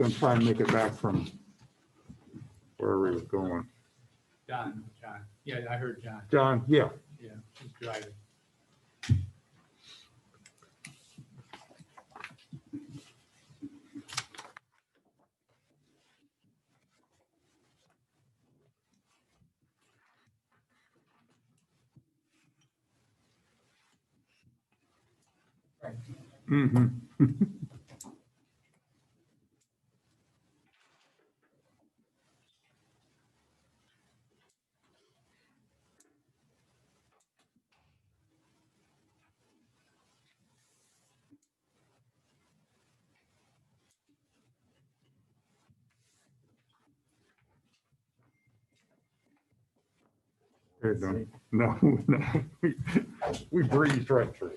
Gonna try and make it back from where we were going. John. Yeah, I heard John. John, yeah. Yeah, he's driving. Mm-hmm. No, no, we breezed right through.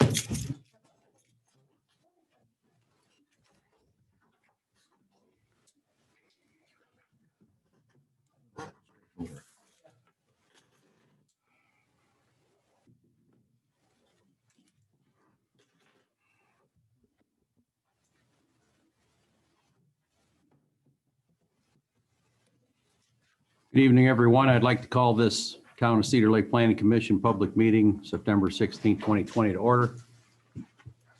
Good evening, everyone. I'd like to call this Town of Cedar Lake Planning Commission public meeting, September 16, 2020 to order.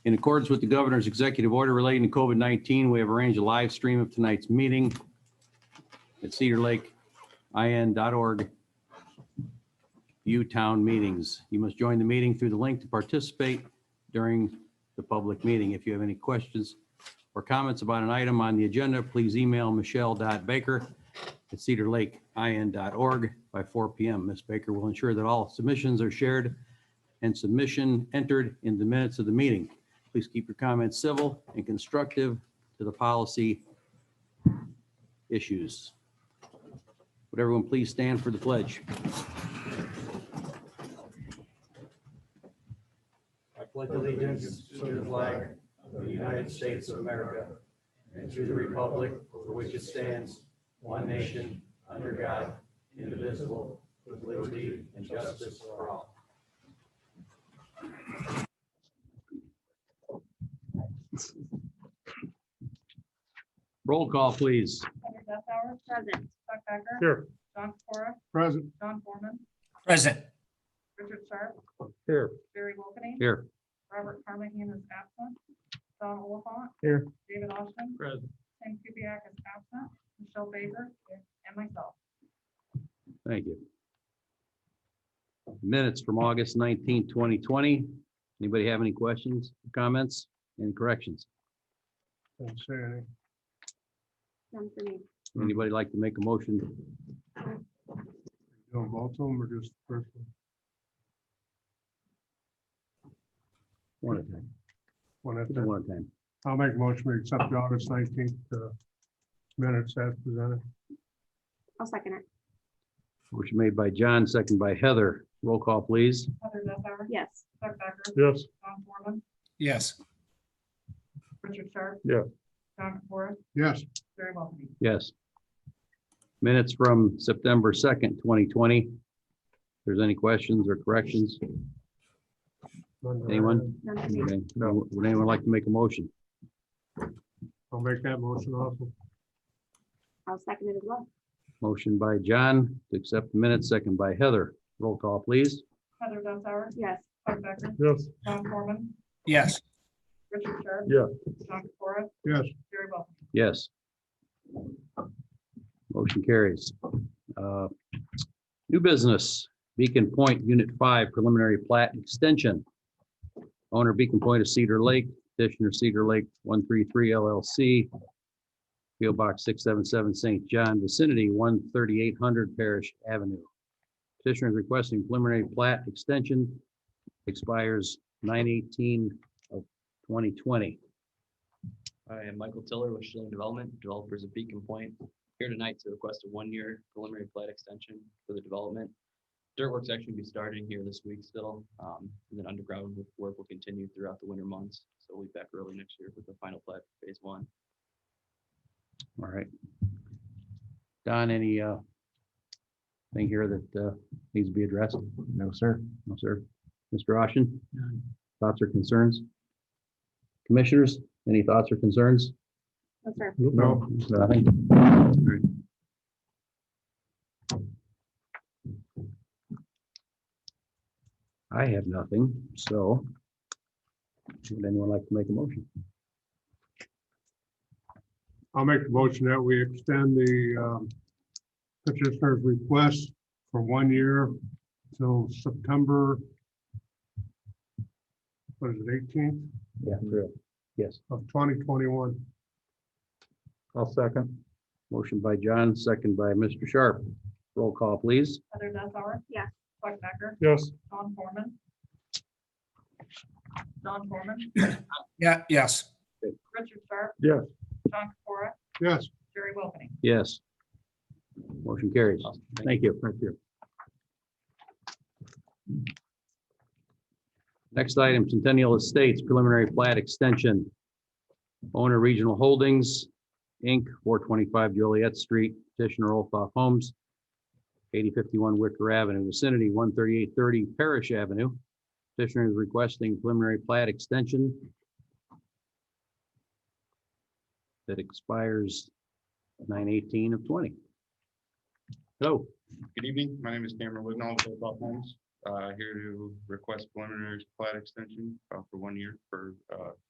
In accordance with the governor's executive order relating to COVID-19, we have arranged a live stream of tonight's meeting at cedarlakein.org. View town meetings. You must join the meeting through the link to participate during the public meeting. If you have any questions or comments about an item on the agenda, please email michelle.baker@cedarlakein.org by 4 p.m. Ms. Baker will ensure that all submissions are shared and submission entered in the minutes of the meeting. Please keep your comments civil and constructive to the policy issues. Would everyone please stand for the pledge? I pledge allegiance to the flag of the United States of America and to the republic for which it stands, one nation, under God, indivisible, with liberty and justice for all. Roll call, please. Heather Duffauer. Present. Chuck Becker. Here. John Cora. Present. John Foreman. Present. Richard Sharp. Here. Barry Wilkeny. Here. Robert Carnahan is absent. Don Oliphant. Here. David Austin. Present. Tim Kubiak is absent. Michelle Baker. And myself. Thank you. Minutes from August 19, 2020. Anybody have any questions, comments, any corrections? Don't say anything. None for me. Anybody like to make a motion? Doing both of them or just the first one? One at a time. One at a One time. at a time. I'll make a motion to accept the August 19th minutes as presented. I'll second it. Motion made by John, second by Heather. Roll call, please. Heather Duffauer. Yes. Chuck Becker. Yes. John Foreman. Yes. Richard Sharp. Yeah. John Cora. Yes. Barry Wilkeny. Yes. Minutes from September 2nd, 2020. If there's any questions or corrections, anyone? None for me. Okay. Would anyone like to make a motion? I'll make that motion also. I'll second it as well. Motion by John to accept the minutes, second by Heather. Roll call, please. Heather Duffauer. Yes. Chuck Becker. Yes. John Foreman. Yes. Richard Sharp. Yeah. John Cora. Yes. Barry Wilkeny. Yes. Motion carries. New business, Beacon Point Unit 5 preliminary plat extension. Owner Beacon Point of Cedar Lake, petitioner Cedar Lake 133 LLC. PO Box 677 St. John, vicinity 13800 Parish Avenue. Petitioner is requesting preliminary plat extension, expires 9/18 of 2020. I am Michael Tiller with Schilling Development, developers of Beacon Point, here tonight to request a one-year preliminary plat extension for the development. Dirt work's actually be starting here this week still, and then underground work will continue throughout the winter months. So we'll be back early next year with the final plat for phase 1. All right. Don, any thing here that needs to be addressed? No, sir. No, sir. Mr. Austin? Thoughts or concerns? Commissioners, any thoughts or concerns? No, sir. No. Nothing. All right. I have nothing, so would anyone like to make a motion? I'll make the motion that we extend the petitioner's request for 1 year till September, what is it, 18th Yeah, true. Yes. of 2021. I'll second. Motion by John, second by Mr. Sharp. Roll call, please. Heather Dethauer? Yes. Chuck Becker? Yes. John Foreman? John Foreman? Yeah, yes. Richard Sharp? Yes. John Capora? Yes. Jerry Wilkie? Yes. Motion carries. Thank you. Thank you. Next item, Centennial Estates preliminary plat extension. Owner Regional Holdings, Inc., 425 Joliet Street, petitioner Olthoff Homes, 8051 Wicker Avenue, vicinity 13830 Parish Avenue. Petitioner is requesting preliminary plat extension that expires 9/18 of 20. Hello. Good evening. My name is Cameron Wignall with Hilltop Homes. Here to request preliminary plat extension for 1 year for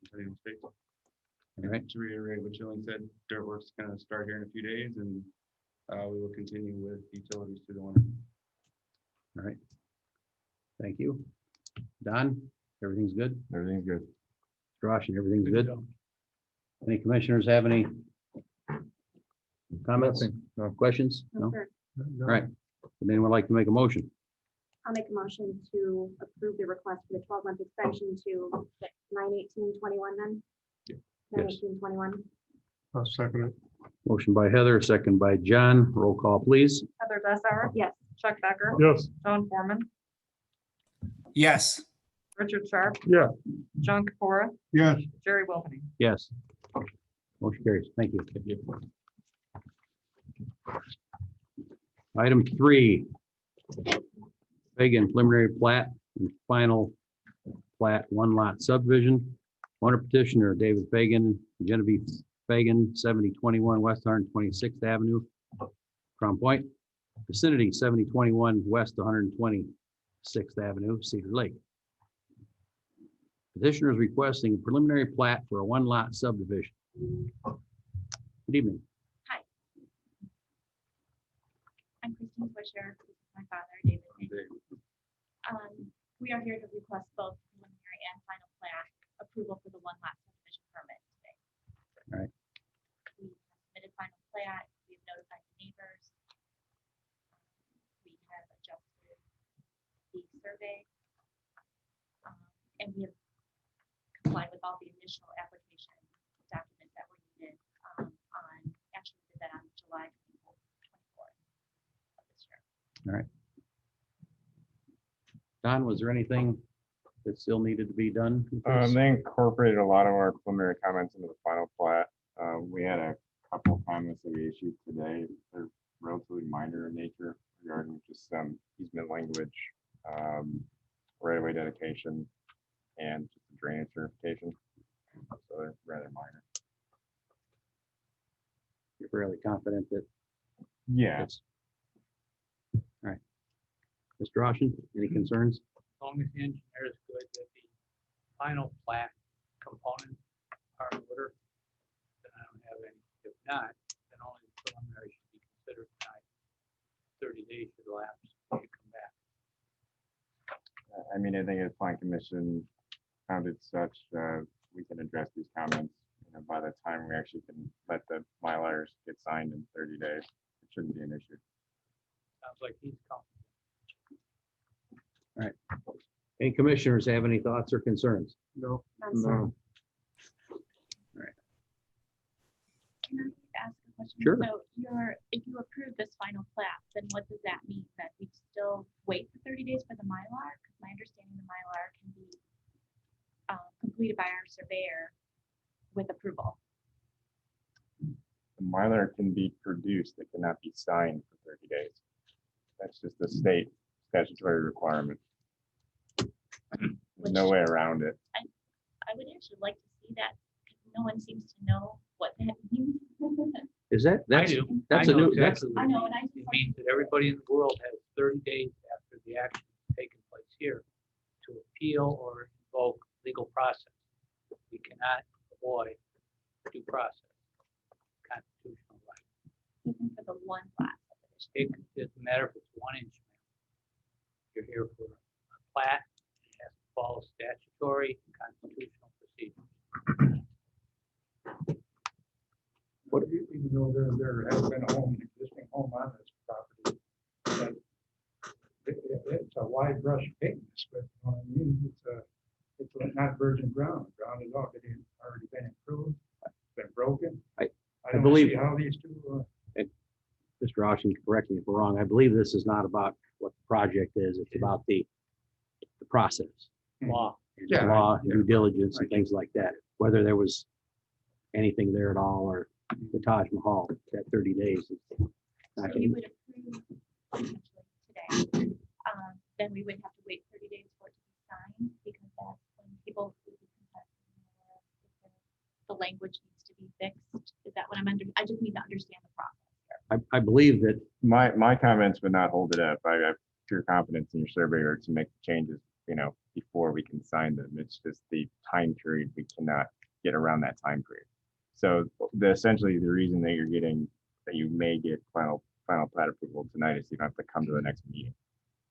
Centennial Estates. All right. To reiterate what Jillian said, dirt work's gonna start here in a few days, and we will continue with utilities through the winter. All right. Thank you. Don, everything's good? Everything's good. Josh, and everything's good? Any commissioners have any comments? No. Questions? No, No? sir. All right. Would anyone like to make a motion? I'll make a motion to approve the request for the 12-month extension to 9/18/21 then? Yes. 9/18/21. I'll second it. Motion by Heather, second by John. Roll call, please. Heather Dethauer? Yes. Chuck Becker? Yes. John Foreman? Yes. Richard Sharp? Yeah. John Capora? Yes. Jerry Wilkie? Yes. Motion carries. Thank you. Item 3. Fagan preliminary plat and final plat, 1 lot subdivision. Owner petitioner David Fagan, Genevieve Fagan, 7021 West 126th Avenue, Crown Point. Vicinity 7021 West 126th Avenue, Cedar Lake. Petitioner is requesting a preliminary plat for a 1 lot subdivision. Good evening. I'm Christine Swisher. This is my father, David. We are here to request both preliminary and final plat approval for the 1 lot subdivision permit today. All right. We have submitted final plat. We have notified the neighbors. We have adjusted the survey. And we have complied with all the initial application documents that were needed actually we did that on July 24th of this year. All right. Don, was there anything that still needed to be done? with this? They incorporated a lot of our preliminary comments into the final plat. We had a couple of comments that we issued today. They're relatively minor in nature regarding just some easement language, right-of-way dedication, and just the drainage certification. So they're rather minor. You're fairly confident that Yeah. it's. All right. Mr. Roshan, any concerns? As long as the engineer is good that the final plat components are in order, then I don't have any. If not, then only the preliminary should be considered tonight. 30 days should elapse, you come back. I mean, I think the plan commission found it such, we can address these comments, by the time we actually can let the Mylars get signed in 30 days. It shouldn't be an issue. Sounds like he's comfortable. Any commissioners have any thoughts or concerns? No. None, sir. Can I ask a question? Sure. So if you approve this final plat, then what does that mean? That we still wait for 30 days for the Mylar? Because my understanding the Mylar can be completed by our surveyor with approval. The Mylar can be produced, it cannot be signed for 30 days. That's just the state statutory requirement. There's no way around it. I would actually like to see that, because no one seems to know what that means. Is that, I that's, do. that's I a know new, that's, exactly what I it know, means. and I It means that everybody in the world has 30 days after the action has taken place here to appeal or invoke legal process. We cannot avoid due process, constitutional right. even for the one class subdivision. It doesn't matter if it's 1 inch. You're here for a plat, it has to follow statutory and constitutional procedures. Even though there has been a home, existing home on this property, but it's a wide brush thickness, but, you know what I mean, it's not virgin ground. The ground is already been improved, been broken. I don't believe- see how these two, Mr. Austin, correct me if I'm wrong. I believe this is not about what the project is. It's about the process. Law. Yeah, Law, yeah. due diligence and things like that. Whether there was anything there at all or the Taj Mahal, that 30 days. Is not So you gonna- would approve potentially today, then we would have to wait 30 days for it to be signed, because that's when people would be contesting the language needs to be fixed. Is that what I'm under? I just need to understand the process here. I believe that My comments would not hold it up. I have pure confidence in your surveyor to make the changes, before we can sign them. It's just the time period. We cannot get around that time period. So essentially the reason that you may get final plat approval tonight is you don't have to come to the next meeting.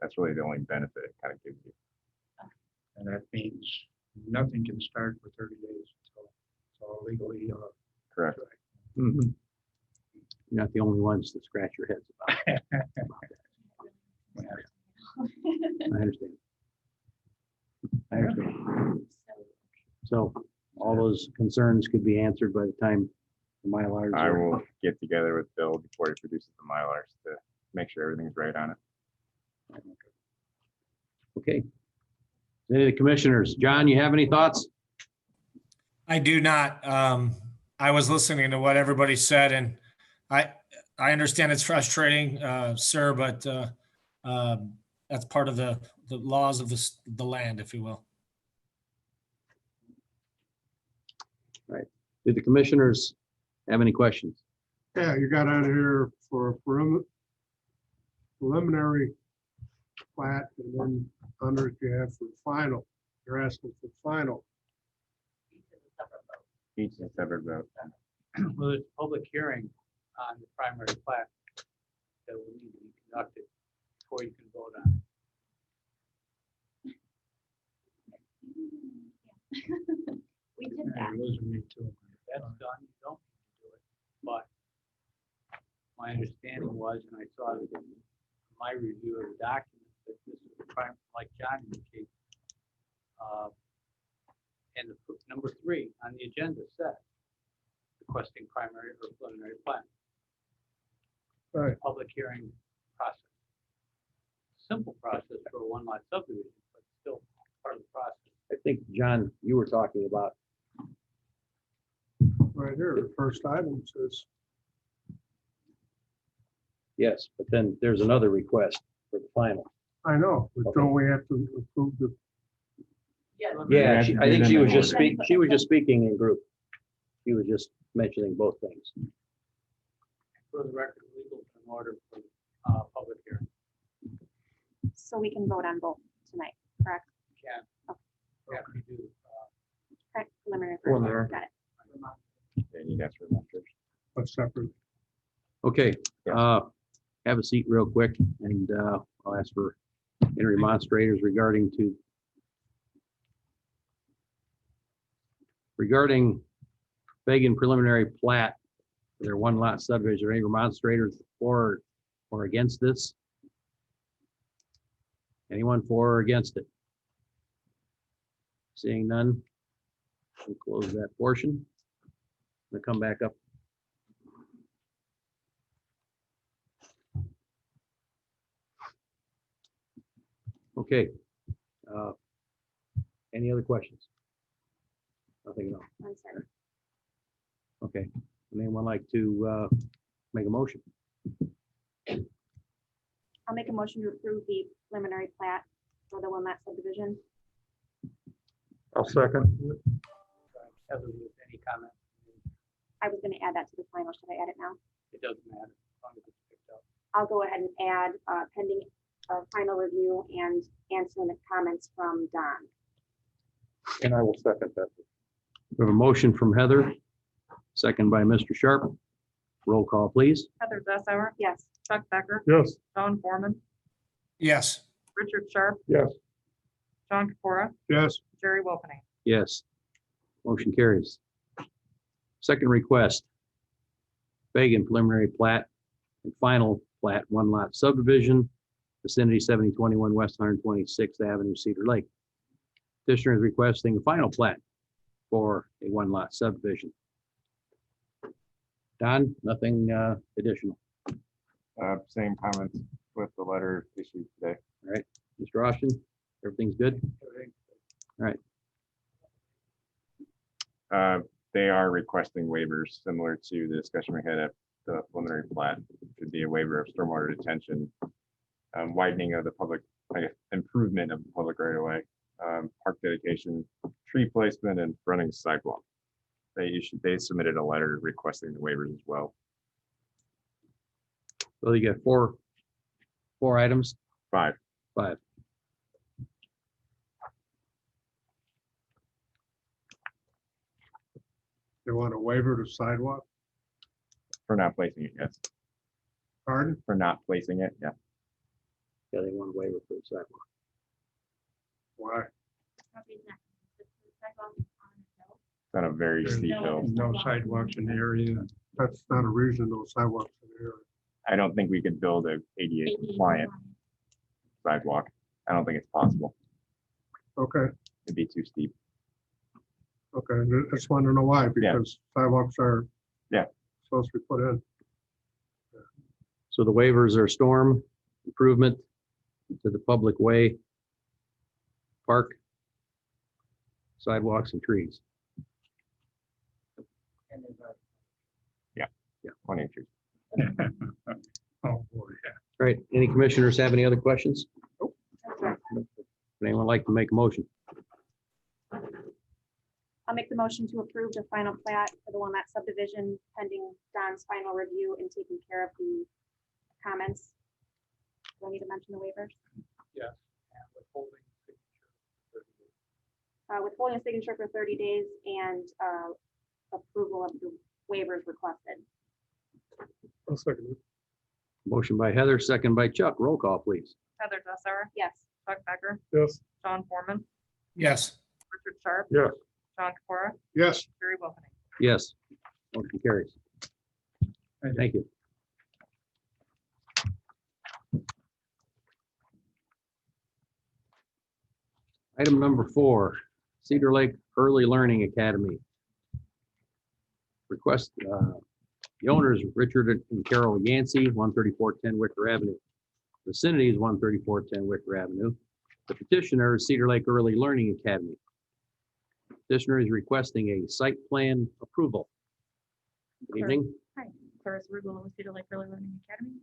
That's really the only benefit it kind of gives you. and that means nothing can start for 30 days until it's all legally, Correct. mhm, you're not the only ones to scratch your heads about that. I understand. I understand. So all those concerns could be answered by the time the Mylars I are. will get together with Bill before he produces the Mylars to make sure everything's right on it. Okay. Any of the commissioners, John, you have any thoughts? I do not. I was listening to what everybody said, and I understand it's frustrating, sir, but that's part of the laws of the land, if you will. Do the commissioners have any questions? Yeah, you got on here for a preliminary plat, and then under it you have for final. You're asking for final. Each is a separate vote. Well, there's a public hearing on the primary plat that will need to be conducted before you can vote on it. We did that. That's done, you don't need to do it. But my understanding was, and I saw it in my review of the document, that this is the prime, like John indicated. And the number 3 on the agenda said, requesting primary or preliminary plat. Right. Public hearing process. Simple process for a 1 lot subdivision, but still part of the process. I think, John, you were talking about, Right here, the first item says, yes, but then there's another request for the final. I know, but Okay. don't we have to approve the, Yeah, have she- to I do think them she in was just order. she was just speaking in group. She was just mentioning both things. For the record, legal in order for public hearing. So we can vote on both tonight, correct? Can, have to do, Correct, preliminary. first. Preliminary. Got it. And you guys remember. a separate, Okay, Yeah. have a seat real quick, and I'll ask for any remonstrators regarding Fagan preliminary plat for their 1 lot subdivision. Any remonstrators for or against this? Anyone for or against it? Seeing none, we'll close that portion. We'll come back up. Okay. Any other questions? Nothing at all. I'm sorry. Okay. Would anyone like to make a motion? I'll make a motion to approve the preliminary plat for the 1 lot subdivision. I'll second. Heather, with any comment? I was gonna add that to the final. Should I add it now? It doesn't matter, as long as it's picked up. I'll go ahead and add pending final review and answering the comments from Don. And I will second that. We have a motion from Heather, second by Mr. Sharp. Roll call, please. Heather Dessauer, Yes. Chuck Becker, Yes. John Foreman, Yes. Richard Sharp, Yes. John Capora, Yes. Jerry Wolfeney. Yes. Motion carries. Second request. Fagan preliminary plat and final plat, one lot subdivision, vicinity 7021 West 126th Avenue, Cedar Lake. Petitioner is requesting a final plat for a one lot subdivision. Don, nothing additional. Same comments with the letter issued today. Mr. Austin, everything's good? They are requesting waivers similar to the discussion we had at the preliminary plat. Should be a waiver of stormwater detention, widening of the public, I guess, improvement of the public right of way, park dedication, tree placement, and running sidewalk. They submitted a letter requesting the waivers as well. So you got four items, 5. five. They want a waiver to sidewalk? For not placing it, yes. Pardon? For not placing it, yeah. Yeah, they want a waiver for the sidewalk. Why? Probably not. The sidewalk on the hill. It's on a very There's steep hill. No sidewalks in the area. That's not a reason, no sidewalks in the area. I don't think we could build a ADA compliant sidewalk. I don't think it's possible. Okay, It'd be too steep. okay, I just want to know why, because sidewalks are. Yeah. Supposed to be put in. So the waivers are storm improvement to the public way, park, sidewalks and trees. Plenty of trees. Oh, boy, yeah. All right, any commissioners have any other questions? Nope. Would anyone like to make a motion? I'll make the motion to approve the final plat for the one lot subdivision pending Don's final review and taking care of the comments. Do I need to mention the waivers? Yes, and withholding signature. Withholding a signature for 30 days and approval of the waivers requested. I'll second it. Motion by Heather, second by Chuck. Roll call, please. Heather Dessauer, Yes. Chuck Becker, Yes. John Foreman, Yes. Richard Sharp, Yes. John Capora, Yes. Jerry Wolfeney. Yes. Motion carries. Thank you. Item number 4, Cedar Lake Early Learning Academy. Request, the owners, Richard and Carol Yancey, 13410 Wicker Avenue. Vicinity is 13410 Wicker Avenue. The petitioner is Cedar Lake Early Learning Academy. Petitioner is requesting a site plan approval. Good evening. Hi, Clarice Rugolo with Cedar Lake Early Learning Academy.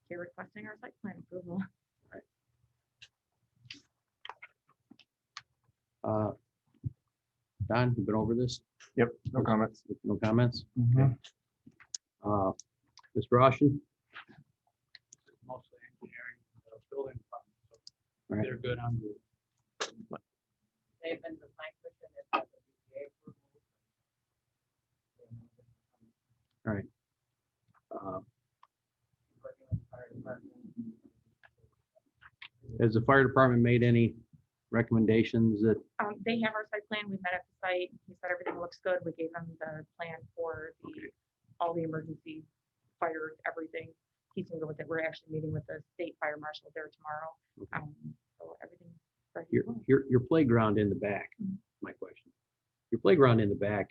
You're requesting our site plan approval. Don, you've been over this? Yep, no comments. No comments? Mhm. Mr. Austin? Mostly engineering, building. department, so Right. They're good on the. They've been the language and it's. All right. Has the fire department made any recommendations that, They have our site plan. We met at the site. He said everything looks good. We gave him the plan for all the emergency fire, everything. He's gonna go with it. We're actually meeting with the state fire marshal there tomorrow. So everything's ready to go. your playground in the back? My question. Your playground in the back,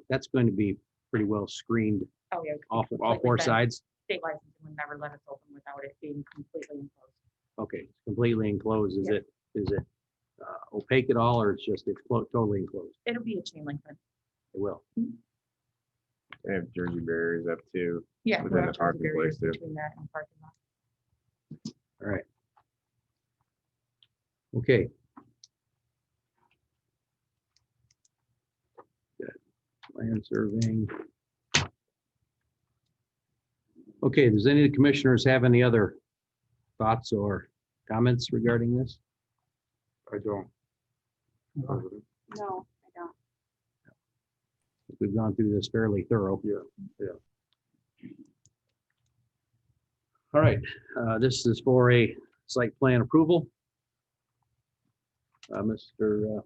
that's going to be pretty well screened Oh, yeah. it's all completely four fenced. sides? State licensing would never let us open without it being completely enclosed. Okay, it's completely enclosed. Yeah. Is it opaque at all, or it's totally enclosed? It'll be a chain link fence. It will. They have Jersey barriers up too. Yeah. Within we'll the have parking barriers place, too. Between that and parking lot. All right. Okay. Good. Land surveying. Okay, does any of the commissioners have any other thoughts or comments regarding this? I don't. No, I don't. We've gone through this fairly thorough. Yeah. All right, this is for a site plan approval. Mr.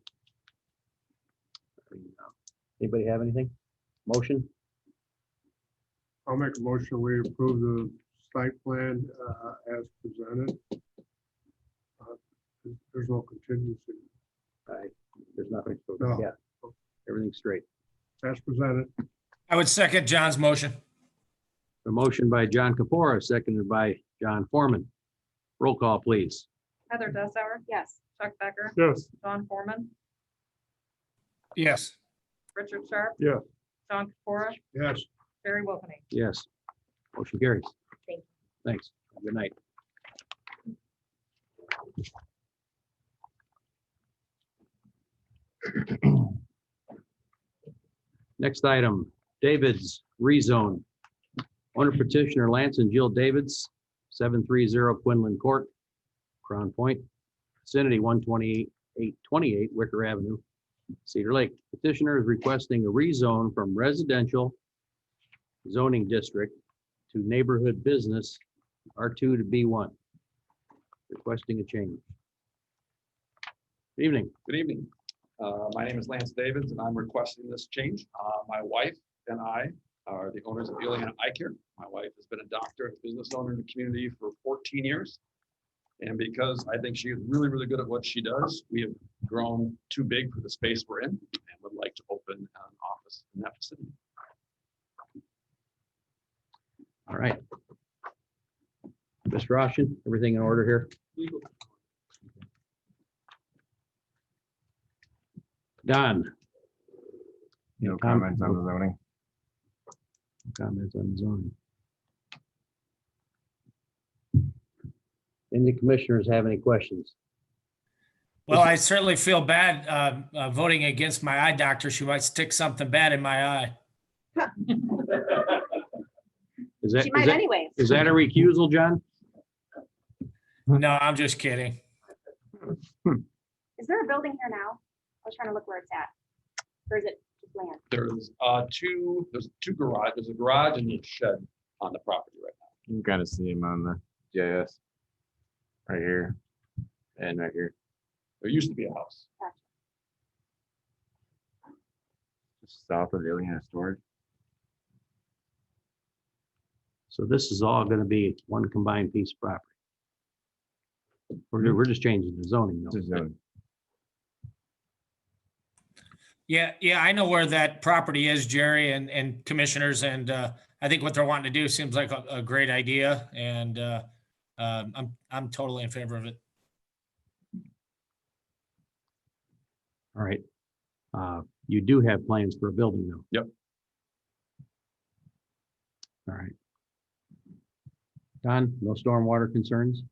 Anybody have anything? Motion? I'll make a motion, we approve the site plan as presented. There's no contingency, There's nothing. No. Yeah, everything's straight. as presented. I would second John's motion. A motion by John Capora, seconded by John Foreman. Roll call, please. Heather Dessauer, Yes. Chuck Becker, Yes. John Foreman, Yes. Richard Sharp. Yes. John Capora, Yes. Jerry Wilkie. Yes. Motion carries. Thank you. Thanks. Good night. Next item, David's rezone. Owner petitioner Lance and Jill Davids, 730 Quinlan Court, Crown Point, vicinity 12828 Wicker Avenue, Cedar Lake. Petitioner is requesting a rezone from residential zoning district to neighborhood business R2 to B1. Requesting a change. Good evening. Good evening. My name is Lance Davids and I'm requesting this change. My wife and I are the owners of Ileana Eye Care. My wife has been a doctor, a business owner in the community for 14 years. And because I think she is really, really good at what she does, we have grown too big for the space we're in and would like to open an office in that vicinity. All right. Mr. Roshan, everything in order here? Don? No comments on the zoning. Comments on zoning. Any commissioners have any questions? Well, I certainly feel bad voting against my eye doctor. She might stick something bad in my eye. Is that, She might anyways. is that a recusal, John? No, I'm just kidding. Is there a building here now? I was trying to look where it's at. Or is it just land? There's two garage, there's a garage and a shed on the property right now. You can kind of see him on the GIS. Right here. And right here. There used to be a house. Just south of Ileana storage. So this is all going to be one combined piece of property. We're just changing the zoning though. This is zoning. Yeah, I know where that property is, Jerry and commissioners, and I think what they're wanting to do seems like a great idea, and I'm totally in favor of it. All right. You do have plans for a building though? Yep. All right. Don, no stormwater concerns?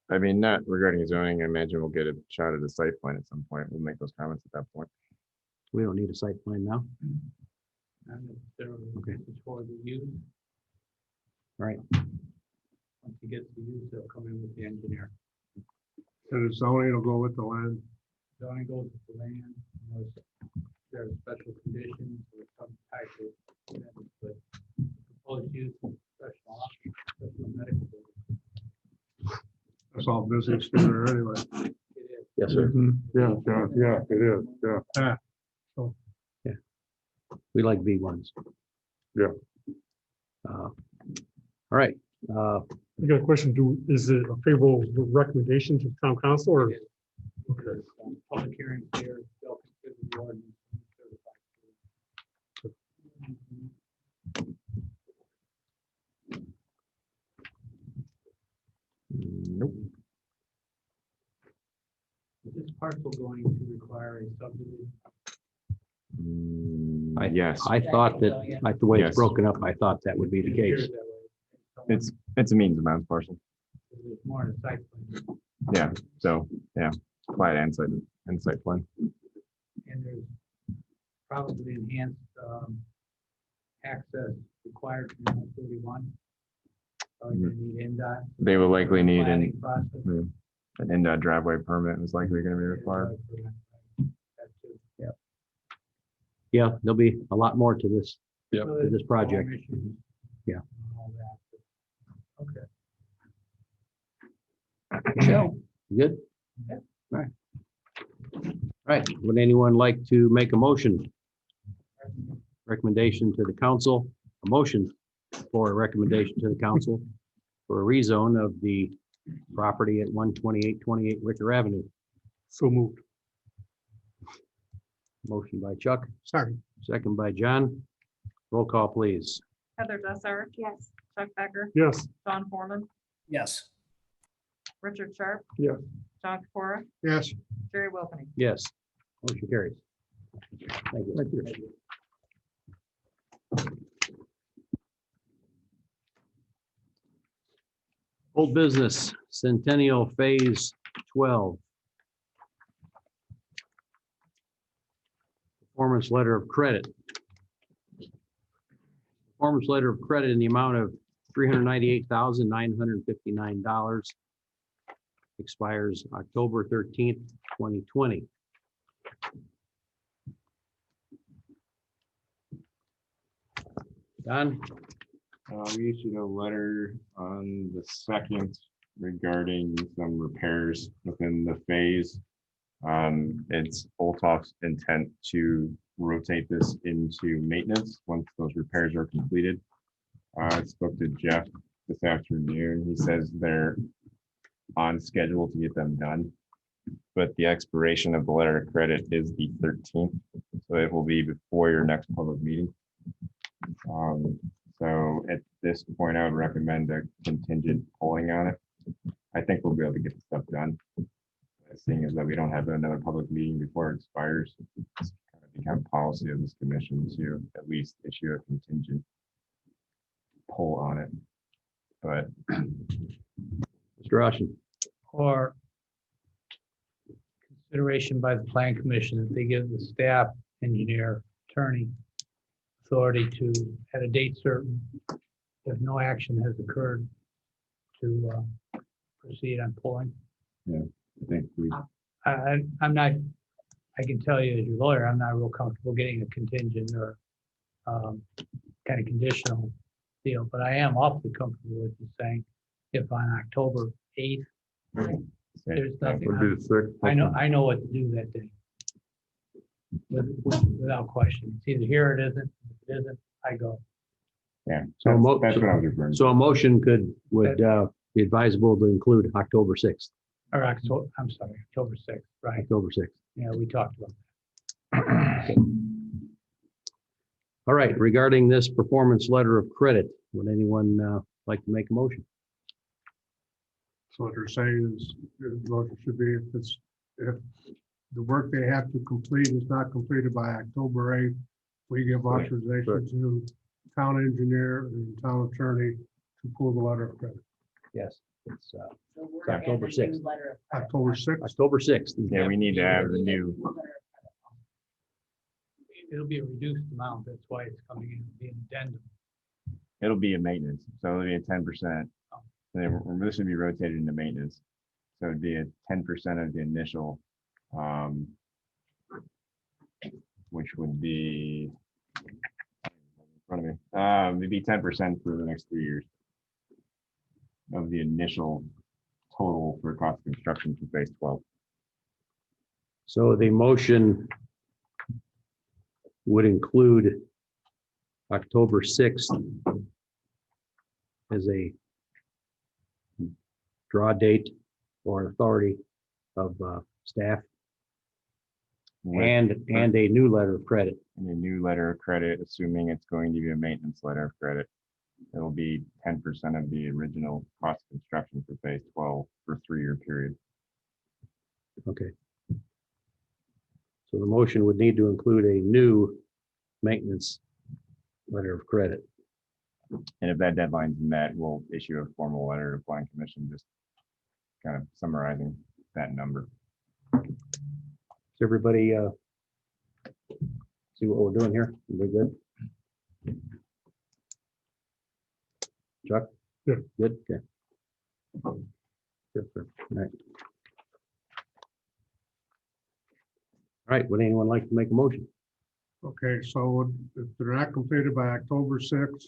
I mean, not regarding zoning. I imagine we'll get a shot at the site plan at some point. We'll make those comments at that point. We don't need a site plan now. Okay. It's for the use. All right. Once you get to use, they'll come in with the engineer. And the zoning will go with the land. Zoning goes with the land, unless there are special conditions or some type of, but proposed use of special option, special medical. building. That's all business there anyway. It is. Yes, sir. Yeah, it is, yeah. We like B1s. Yeah. All right. I got a question. Is it a favorable recommendation to town council or? It is. Okay. Public hearing here, they'll consider the ordinance. and Nope. certify. Is this parcel going to require a subdivision? Yes, I thought that, like the way it's Yes. broken up, I thought that would be the case. it's a means of bounds parcel. It's more than site plan. Yeah, so, yeah, plat and site plan. And there's probably enhanced, access required from 131. So you're gonna need NDOT. They will likely need planning an process. NDOT driveway permit is likely going to be required. That too. Yeah, there'll be a lot more to this, Yep. to this project. Yeah. And all that. Okay. Michelle, you good? Yeah. All right. All right, would anyone like to make a motion? Recommendation to the council, a motion for a recommendation to the council for a rezone of the property at 12828 Wicker Avenue. So moved. Motion by Chuck, Sorry. second by John. Roll call, please. Heather Dessart, Yes. Chuck Becker, Yes. John Foreman, Yes. Richard Sharp. Yes. John Cora, Yes. Jerry Wilkie. Yes. Motion carries. Thank you. Thank you. Old business, Centennial Phase 12. Performance letter of credit. Performance letter of credit in the amount of $398,959. Expires October 13th, 2020. Don? We issued a letter on the 2nd regarding some repairs within the phase. It's Oltoff's intent to rotate this into maintenance once those repairs are completed. I spoke to Jeff this afternoon. He says they're on schedule to get them done, but the expiration of the letter of credit is the 13th, so it will be before your next public meeting. So at this point, I would recommend a contingent polling on it. I think we'll be able to get the stuff done. Seeing as that we don't have another public meeting before it expires, it's kind of become policy of this commission to at least issue a contingent poll on it. But Mr. Roshan? Or consideration by the plan commission that they give the staff, engineer, attorney authority to, at a date certain, if no action has occurred, to proceed on pulling. I think we, I'm not, I can tell you as your lawyer, I'm not real comfortable getting a contingent or kind of conditional deal, but I am awfully comfortable with you saying if on October 8th, there's nothing. I know what to do that day. Without question. It's either here or it isn't. If it isn't, I go. yeah, So that's mo- that's what I was referring to. So a motion would be advisable to include October 6th, Or October, I'm sorry, October 6th, right? October 6th. Yeah, we talked about that. All right, regarding this performance letter of credit, would anyone like to make a motion? So what they're saying is, the motion should be if the work they have to complete is not completed by October 8th, we give authorization to town engineer and town attorney to pull the letter of credit. Yes, it's October 6th. October 6th. October 6th. Yeah, we need to have the new, It'll be a reduced amount. That's why it's coming in, be an addendum. it'll be a maintenance, so it'll be a 10%. This would be rotated into maintenance. So it'd be a 10% of the initial, which would be in front of me. It'd be 10% for the next 3 years of the initial total for cost of construction for phase 12. So the motion would include October 6th as a draw date or authority of staff and a new letter of credit. And a new letter of credit, assuming it's going to be a maintenance letter of credit. It'll be 10% of the original cost of construction for phase 12 for a 3-year period. Okay. So the motion would need to include a new maintenance letter of credit. And if that deadline's met, we'll issue a formal letter to Plan Commission, just kind of summarizing that number. Is everybody See what we're doing here? We good? Chuck? Yeah. Good, okay. Good, sir. All right. All right, would anyone like to make a motion? Okay, so if they're not completed by October 6th,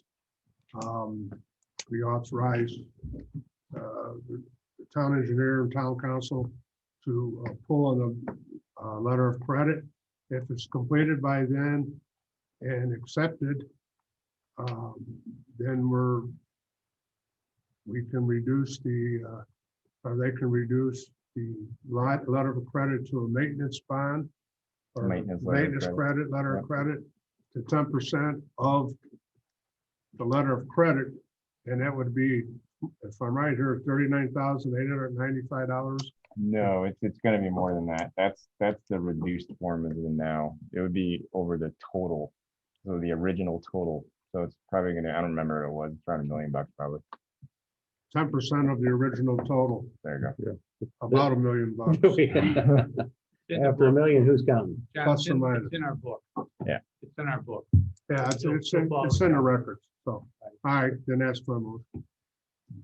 we authorize the town engineer and town council to pull on the letter of credit. If it's completed by then and accepted, then we can reduce or they can reduce the letter of credit to a maintenance bond or Maintenance letter of maintenance credit. credit, letter of Yep. credit to 10% of the letter of credit. And that would be, if I'm right here, $39,895. No, it's gonna be more than that. That's the reduced form as of now. It would be over the total. So the original total. So it's probably gonna, I don't remember what it was, it's around $1 million probably. 10% of the original total, There you go. about $1 million. In the After a book. million, who's counting? John, Plus it's or in- minus. It's in our book. Yeah. It's in our book. Yeah, it's in the records. So, all right, then that's my motion. We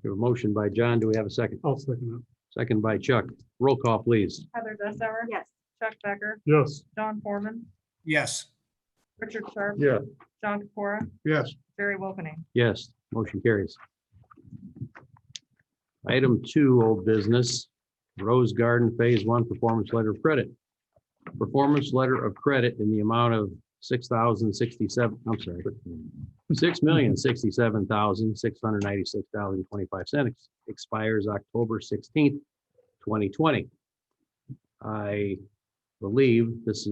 have a motion by John. Do we have a second? I'll second Second by Chuck. Roll call, please. Heather Dessauer. Yes. Chuck Becker. it. Yes. John Foreman. Yes. Richard Sharp. Yeah. John Capora. Yes, Jerry Wilkening. Yes, motion carries. Item 2, old business, Rose Garden Phase 1 Performance Letter of Credit. Performance letter of credit in the amount of $6,067,697,696.25 expires October 16th, 2020. I believe this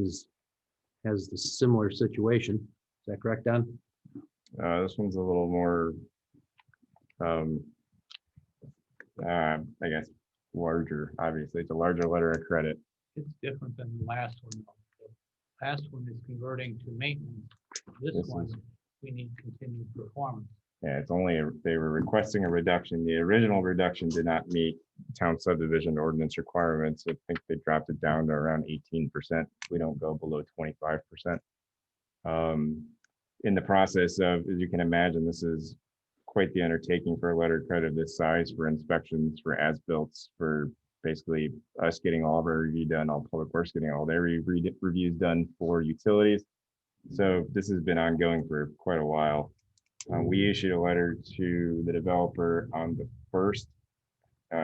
has the similar situation. Is that correct, Don? This one's a little more, I guess, larger, obviously. It's a larger letter of credit. It's different than the last one. Though. The last one is converting to maintenance. This This one, is- we need continued performance. Yeah, it's only, they were requesting a reduction. The original reduction did not meet town subdivision ordinance requirements. I think they dropped it down to around 18%. We don't go below 25%. In the process of, as you can imagine, this is quite the undertaking for a letter of credit of this size, for inspections, for as-built, for basically us getting all of our review done, all public works getting all their reviews done for utilities. So this has been ongoing for quite a while. We issued a letter to the developer on the 1st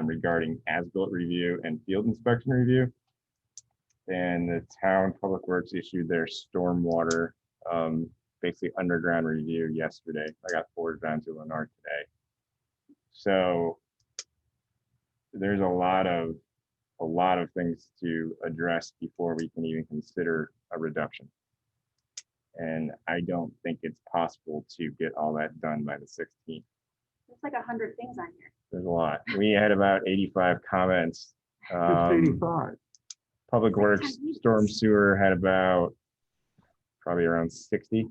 regarding as-built review and field inspection review. And the town public works issued their stormwater, basically underground review yesterday. I got forwarded on to Lennar today. So there's a lot of things to address before we can even consider a reduction. And I don't think it's possible to get all that done by the 16th. There's like 100 things on here. There's a lot. We had about 85 comments. 85. Public Works, Storm Sewer had about probably around 60.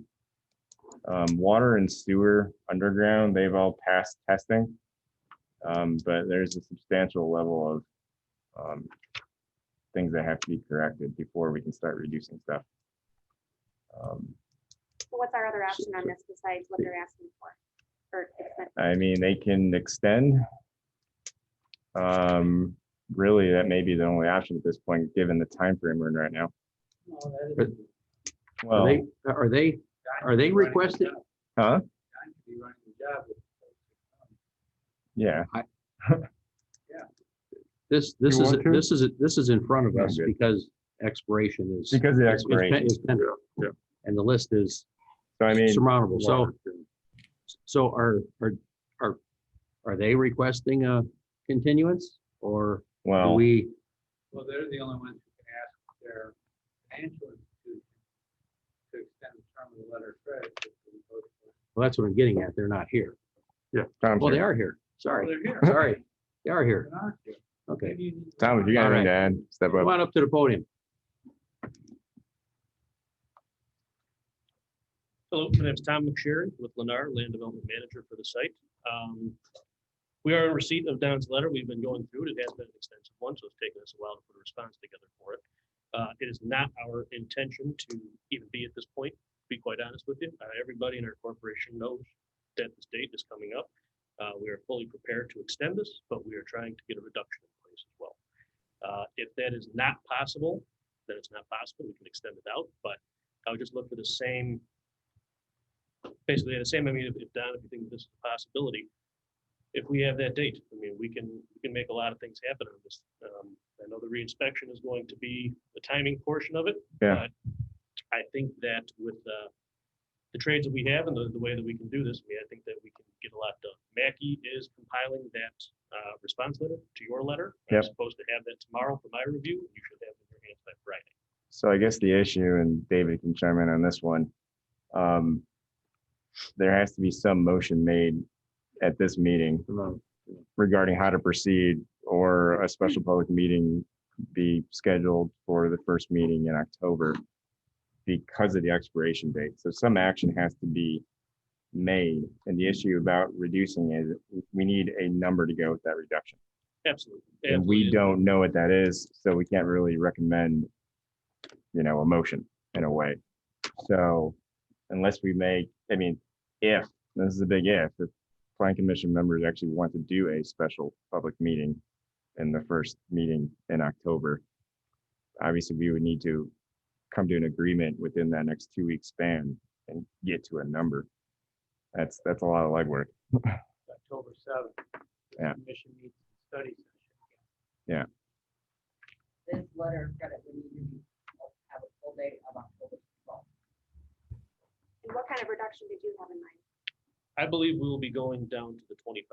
Water and sewer underground, they've all passed testing. But there's a substantial level of things that have to be corrected before we can start reducing stuff. So what's our other option on this besides what they're asking for? Or extent? I mean, they can extend. Really, that may be the only option at this point, given the time frame we're in right now. No, that But- is- Well, Are they requesting? huh? John could be running the job with- Yeah, This You want to? is in front of No, us good. because expiration is. because of the is- is expiration. is pending. Yeah. And the list is So I mean, surmountable. So are they requesting a continuance or do well, we? Well, they're the only ones who can ask their financial institution to extend the term of the letter of credit. Well, that's what I'm getting at. They're not here. Tom's Well, they here. are here. Sorry. They're here. Sorry. They are here. They're not here. Okay. Maybe you need to- Tom, if you got All anything right. to add, step Come up. on up to the podium. Hello, my name is Tom McSherry with Lennar, Land Development Manager for the site. We are in receipt of Don's letter. We've been going through it. It has been an extensive one, so it's taken us a while to put a response together for it. It is not our intention to even be at this point, to be quite honest with you. Everybody in our corporation knows that this date is coming up. We are fully prepared to extend this, but we are trying to get a reduction in place as well. If that is not possible, then it's not possible. We can extend it out, but I would just look for the same, basically the same. I mean, if Don, if you think this is a possibility, if we have that date, I mean, we can make a lot of things happen on this. I know the reinspection is going to be the timing portion of it. Yeah. But I think that with the trades that we have and the way that we can do this, I think that we can get a lot done. Mackie is compiling that response letter to your letter. I'm Yep. supposed to have that tomorrow for my review. You should have it in your hands by Friday. So I guess the issue, and David can chime in on this one, there has to be some motion made at this meeting regarding how to proceed, or a special public meeting be scheduled for the first meeting in October because of the expiration date. So some action has to be made. And the issue about reducing is we need a number to go with that reduction. Absolutely. And we Absolutely. don't know what that is, so we can't really recommend, a motion in a way. So unless we make, if, this is a big if Plan Commission members actually want to do a special public meeting in the first meeting in October, obviously we would need to come to an agreement within that next 2-week span and get to a number. That's a lot of legwork. October 7th. Yeah. Commission meets study session. Yeah. This letter of credit would need to be, have a full date of October 12th. And what kind of reduction did you have in mind? I believe we will be going down to the 25%.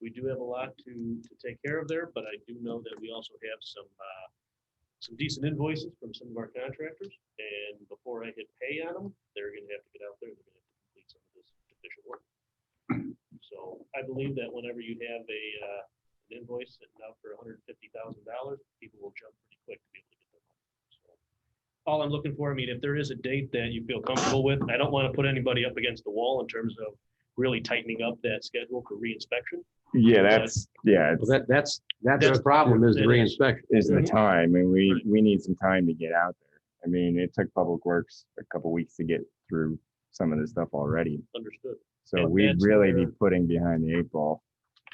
We do have a lot to take care of there, but I do know that we also have some decent invoices from some of our contractors. And before I hit pay on them, they're going to have to get out there. They're going to have to complete some of this official work. So I believe that whenever you have an invoice sitting out for $150,000, people will jump pretty quick to be able to get their money. So all I'm looking for, if there is a date that you feel comfortable with, I don't want to put anybody up against the wall in terms of really tightening up that schedule for reinspection. Yeah, that's That's the problem, is the reinspection. is the time, and we need some time to get out there. It took Public Works a couple weeks to get through some of this stuff already. Understood. So And we'd that's really be where- putting behind the 8 ball.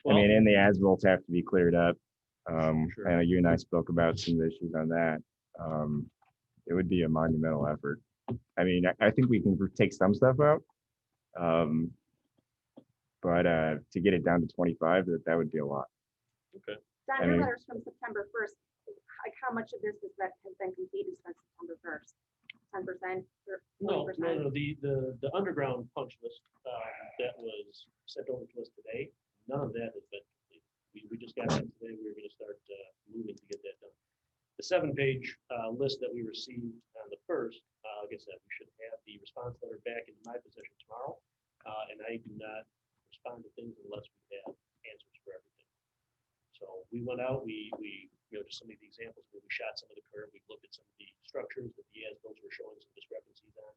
Well, And the as-bills have to be cleared up. Sure. I know you and I spoke about some of the issues on that. It would be a monumental effort. I think we can take some stuff out. But to get it down to 25, that would be a lot. Okay. Don, your letter's from September 1st. Like, how much of this has been completed since September 1st? 10% or No, 40%? the underground punch list that was sent over to us today, none of that has been completed. We just got that today. We were going to start moving to get that done. The 7-page list that we received on the 1st, like I said, we should have the response letter back in my possession tomorrow. And I do not respond to things unless we have answers for everything. So we went out, we just some of the examples where we shot some of the curb, we've looked at some of the structures that the as-bills were showing some discrepancies on.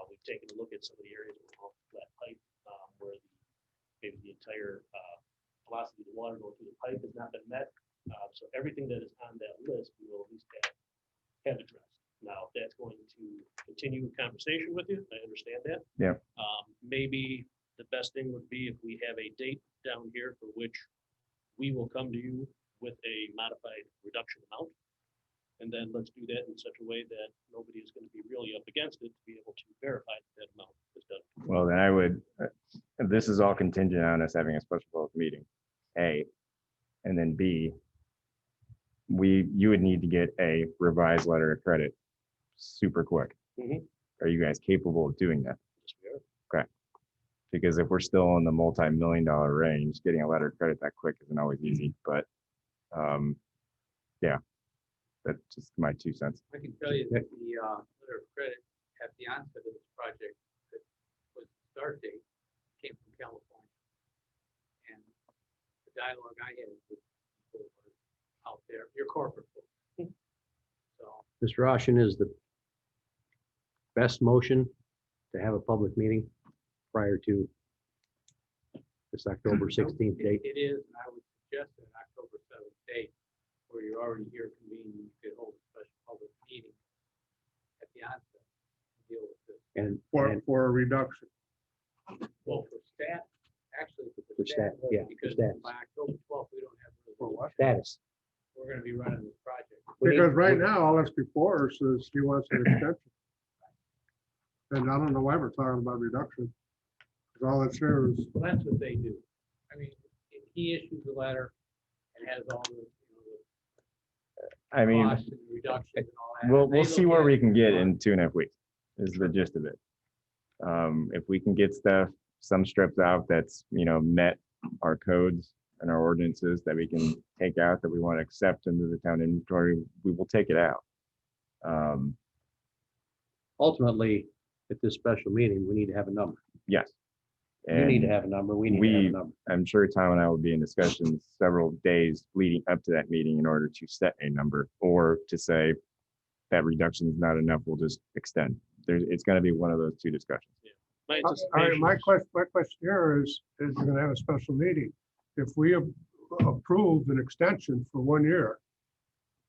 We've taken a look at some of the areas with flat pipe, where maybe the entire velocity of the water going through the pipe has not been met. So everything that is on that list, we will at least have addressed. Now, if that's going to continue conversation with you, I understand that. Yeah. Maybe the best thing would be if we have a date down here for which we will come to you with a modified reduction amount. And then let's do that in such a way that nobody is going to be really up against it to be able to verify that amount is done. Well, then I would, this is all contingent on us having a special public meeting, A. And then B, you would need to get a revised letter of credit super quick. Mhm. Are you guys capable of doing that? Yes, we are. Okay. Because if we're still in the multi-million-dollar range, getting a letter of credit that quick isn't always easy, but yeah, that's just my 2 cents. I can tell you that the letter of credit at the onset of this project, that was the start date, came from California. And the dialogue I had with people out there, your corporate folks. So, Mr. Roshan, is the best motion to have a public meeting prior to this October 16th date? it is, and I would suggest an October 7th date, where you're already here convening, you could hold a special public meeting at the onset and deal with this. And, for a reduction. Well, for staff, actually, For staff, yeah, for because staff. by October 12th, we don't have. For what? status. We're gonna be running this project. Because right now, all that's before us is he wants an extension. And I don't know why we're talking about reduction. 'Cause all that's here is, Well, that's what they do. I mean, he issues a letter and has all the, I mean, costs and reductions and all that. we'll They see look where at we it can get and in 2.5 weeks, is the gist of it. If we can get stuff, some strips out that's, met our codes and our ordinances that we can take out that we want to accept into the town inventory, we will take it out. Ultimately, at this special meeting, we need to have a number. Yes. You need to And have a number. We need to have a number. I'm sure Tom and I will be in discussions several days leading up to that meeting in order to set a number or to say that reduction is not enough, we'll just extend. It's going to be one of those two discussions. My all right, anticipation my is- question here is you're gonna have a special meeting. If we approve an extension for 1 year,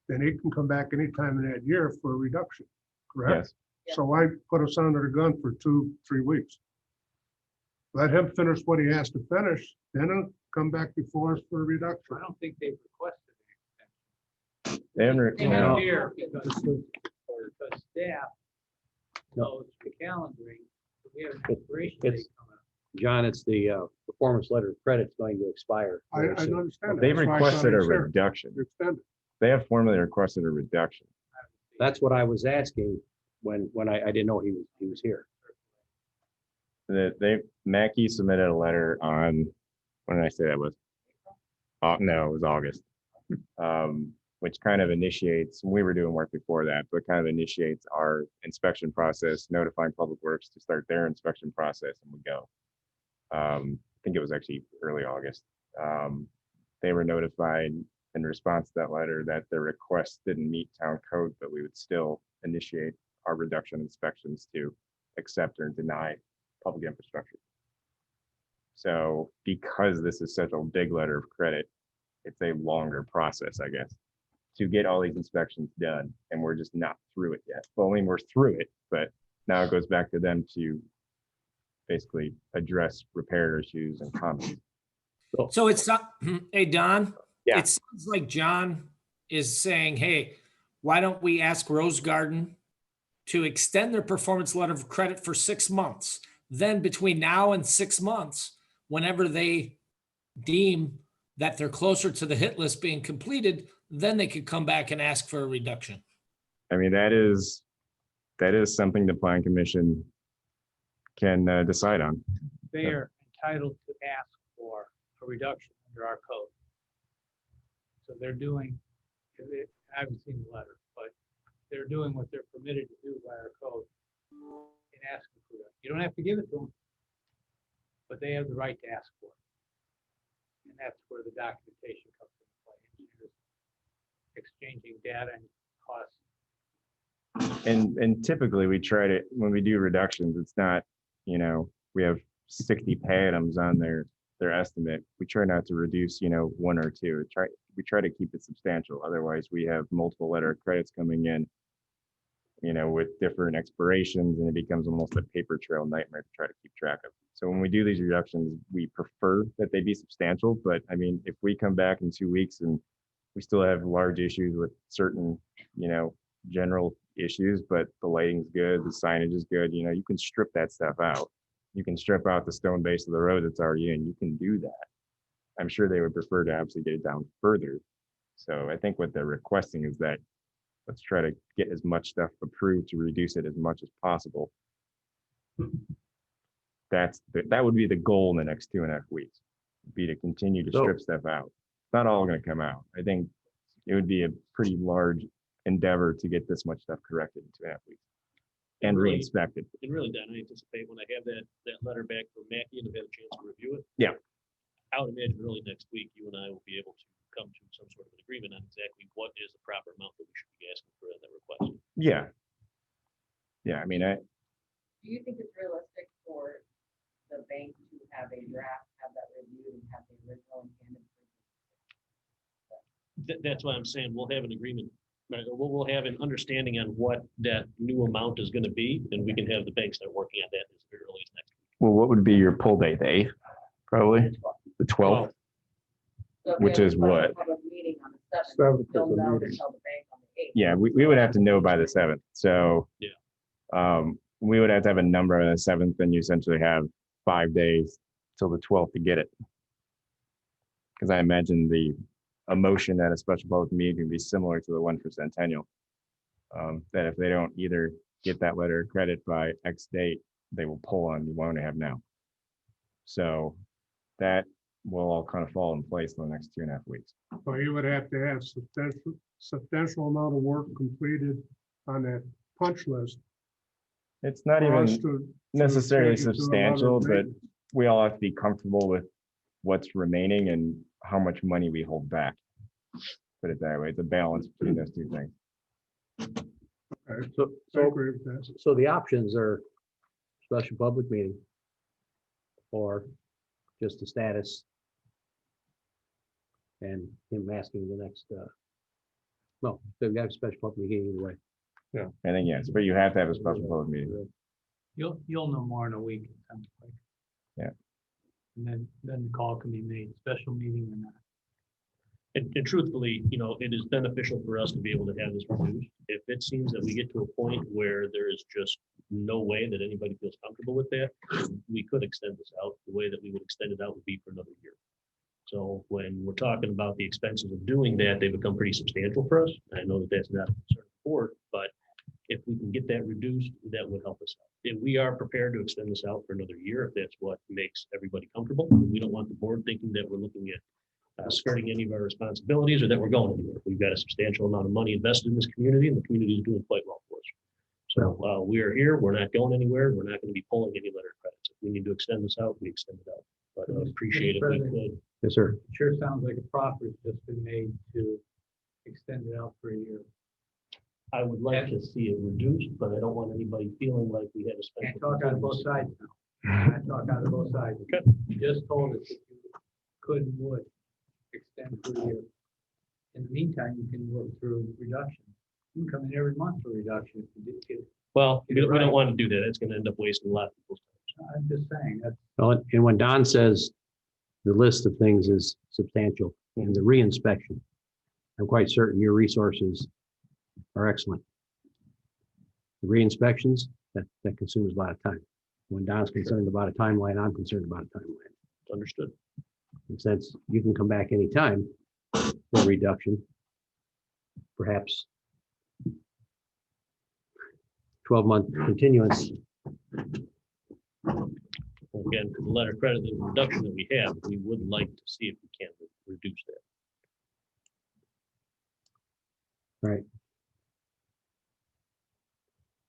then he can come back anytime in that year for a reduction, correct? Yes. So why put us under the gun for 2-3 weeks? Let him finish what he has to finish, then he'll come back before us for a reduction. I don't think they've requested an extension. They haven't, They no, have here because staff knows the calendaring. We have an expiration date It's- coming up. John, it's the performance letter of credit's going to expire. I very soon. understand. that. they've That's why I requested thought a he said reduction. extend it. They have formally requested a reduction. That's what I was asking when I didn't know he was here. Mackey submitted a letter on, when did I say that was? No, it was August. Which kind of initiates, we were doing work before that, but kind of initiates our inspection process, notifying Public Works to start their inspection process, and we go. I think it was actually early August. They were notified in response to that letter that their request didn't meet town code, but we would still initiate our reduction inspections to accept or deny public infrastructure. So because this is such a big letter of credit, it's a longer process, I guess, to get all these inspections done, and we're just not through it yet. Well, I mean, we're through it, but now it goes back to them to basically address repair issues and comments. So it's not, hey, Don? Yeah. It sounds like John is saying, hey, why don't we ask Rose Garden to extend their performance letter of credit for 6 months? Then between now and 6 months, whenever they deem that they're closer to the hit list being completed, then they could come back and ask for a reduction. I mean, that is something the Plan Commission can decide on. They are entitled to ask for a reduction under our code. So they're doing, I haven't seen the letter, but they're doing what they're permitted to do by our code in asking for that. You don't have to give it to them, but they have the right to ask for it. And that's where the documentation comes into play. Engineers exchanging data and costs. And typically we try to, when we do reductions, it's not, we have 60 pay items on their estimate. We try not to reduce, 1 or 2. We try to keep it substantial. Otherwise we have multiple letter of credits coming in, with different expirations, and it becomes almost a paper trail nightmare to try to keep track of. So when we do these reductions, we prefer that they be substantial, but I mean, if we come back in 2 weeks and we still have large issues with certain, general issues, but the lighting's good, the signage is good, you can strip that stuff out. You can strip out the stone base of the road that's already in, you can do that. I'm sure they would prefer to actually get it down further. So I think what they're requesting is that let's try to get as much stuff approved to reduce it as much as possible. That would be the goal in the next 2.5 weeks, be to continue to strip stuff out. It's not all going to come out. I think it would be a pretty large endeavor to get this much stuff corrected in 2.5 weeks and Really- re-inspected. And really, Don, I anticipate when I have that letter back from Mackie and have had a chance to review it. Yeah. I would imagine early next week, you and I will be able to come to some sort of an agreement on exactly what is the proper amount that we should be asking for in that request. Yeah. Yeah, I mean, Do you think it's realistic for the bank to have a draft, have that reviewed, and have the original and handed? That's why I'm saying we'll have an agreement, right? We'll have an understanding on what that new amount is gonna be, and we can have the bank start working on that as early as next week. Well, what would be your pull date? The 8th, probably? The 12th? So if we Which have a is special what? public meeting on the 7th, Seventh they'll is the know to meeting. tell the bank on the 8th. Yeah, we would have to know by the 7th. So we would have to have a number on the 7th, and you essentially have 5 days till the 12th to get it. Because I imagine a motion at a special public meeting can be similar to the one for Centennial. That if they don't either get that letter of credit by X date, they will pull on the one they have now. So that will all kind of fall in place in the next 2.5 weeks. So you would have to have substantial amount of work completed on that punch list. It's not for us even to necessarily take it to a letter of substantial, but maintenance. we all have to be comfortable with what's remaining and how much money we hold back. Put it that way. It's a balance between those two things. Okay, So, I agree with that. so the options are special public meeting or just the status and him asking the next, no, they've got a special public meeting either way. I think, yes, but you have to have a special public meeting. You'll know more in a week. It sounds like. Yeah. And then the call can be made, special meeting or not. And truthfully, it is beneficial for us to be able to have this reduced. If it seems that we get to a point where there is just no way that anybody feels comfortable with that, we could extend this out. The way that we would extend it out would be for another year. So when we're talking about the expenses of doing that, they become pretty substantial for us. I know that that's not a concern for, but if we can get that reduced, that would help us out. If we are prepared to extend this out for another year, if that's what makes everybody comfortable, we don't want the board thinking that we're looking at skirting any of our responsibilities or that we're going anywhere. We've got a substantial amount of money invested in this community, and the community is doing quite well for us. So we are here. We're not going anywhere. We're not going to be pulling any letter of credits. If we need to extend this out, we extend it out. But I appreciate it. We could. Yes, sir. Sure sounds like a profit just been made to extend it out for a year. I would like to see it reduced, but I don't want anybody feeling like we had a Can't special. talk out of both sides now. Can't talk out of both sides. Okay. You just told us that you could and would extend for a year. In the meantime, you can work through reduction. You can come in every month for reduction if you did get it. Well, we You're don't right. want to do that. It's going to end up wasting a lot of people's time. I'm just saying, that's Well, and when Don says the list of things is substantial and the reinspection, I'm quite certain your resources are excellent. The re-inspections, that consumes a lot of time. When Don's concerned about a timeline, I'm concerned about a timeline. Understood. And since you can come back anytime for reduction, perhaps 12-month continuance. Again, for the letter of credit, the reduction that we have, we would like to see if we can reduce that. Right.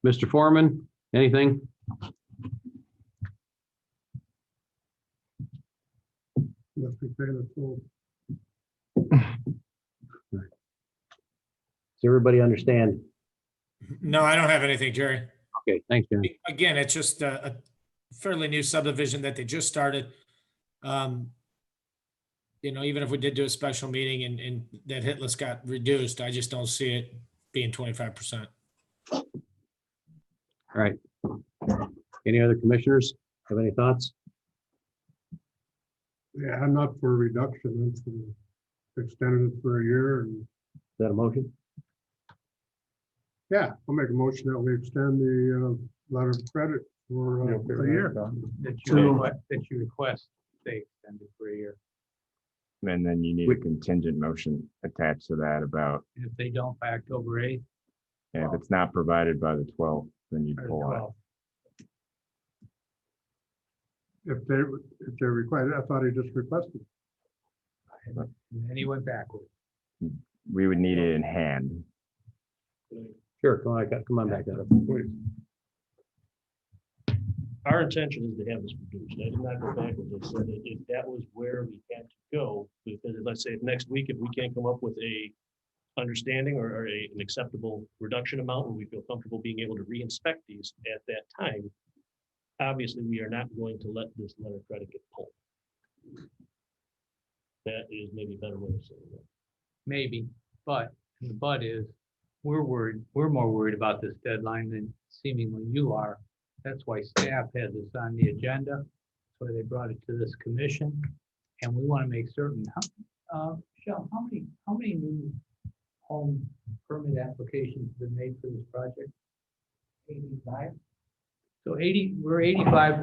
Mr. Foreman, anything? Must be paying the full. Does everybody understand? No, I don't have anything, Jerry. Okay, thanks, John. Again, it's just a fairly new subdivision that they just started. Even if we did do a special meeting and that hit list got reduced, I just don't see it being 25%. All right. Any other commissioners have any thoughts? Yeah, I'm not for reduction. I'm for extending it for a year and Is that a motion? yeah, I'll make a motion that we extend the letter of credit for a year. that you request they extend it for a year. And then you need a contingent motion attached to that about, And if they don't by October 8th, and if it's not provided by the 12th, then you or pull it. 12th. If they require, I thought he just requested. And then he went backwards. We would need it in hand. Sure, come on back. Up. Our intention is to have this reduced. I did not go backwards. I said that if that was where we had to go, because let's say if next week, if we can't come up with a understanding or an acceptable reduction amount where we feel comfortable being able to re-inspect these at that time, obviously we are not going to let this letter of credit get pulled. That is maybe a better way of saying that. maybe, but the but is, we're more worried about this deadline than seemingly you are. That's why staff had this on the agenda. That's why they brought it to this commission. And we want to make certain, Michelle, how many new home permit applications have been made for this project? 85. So we're 85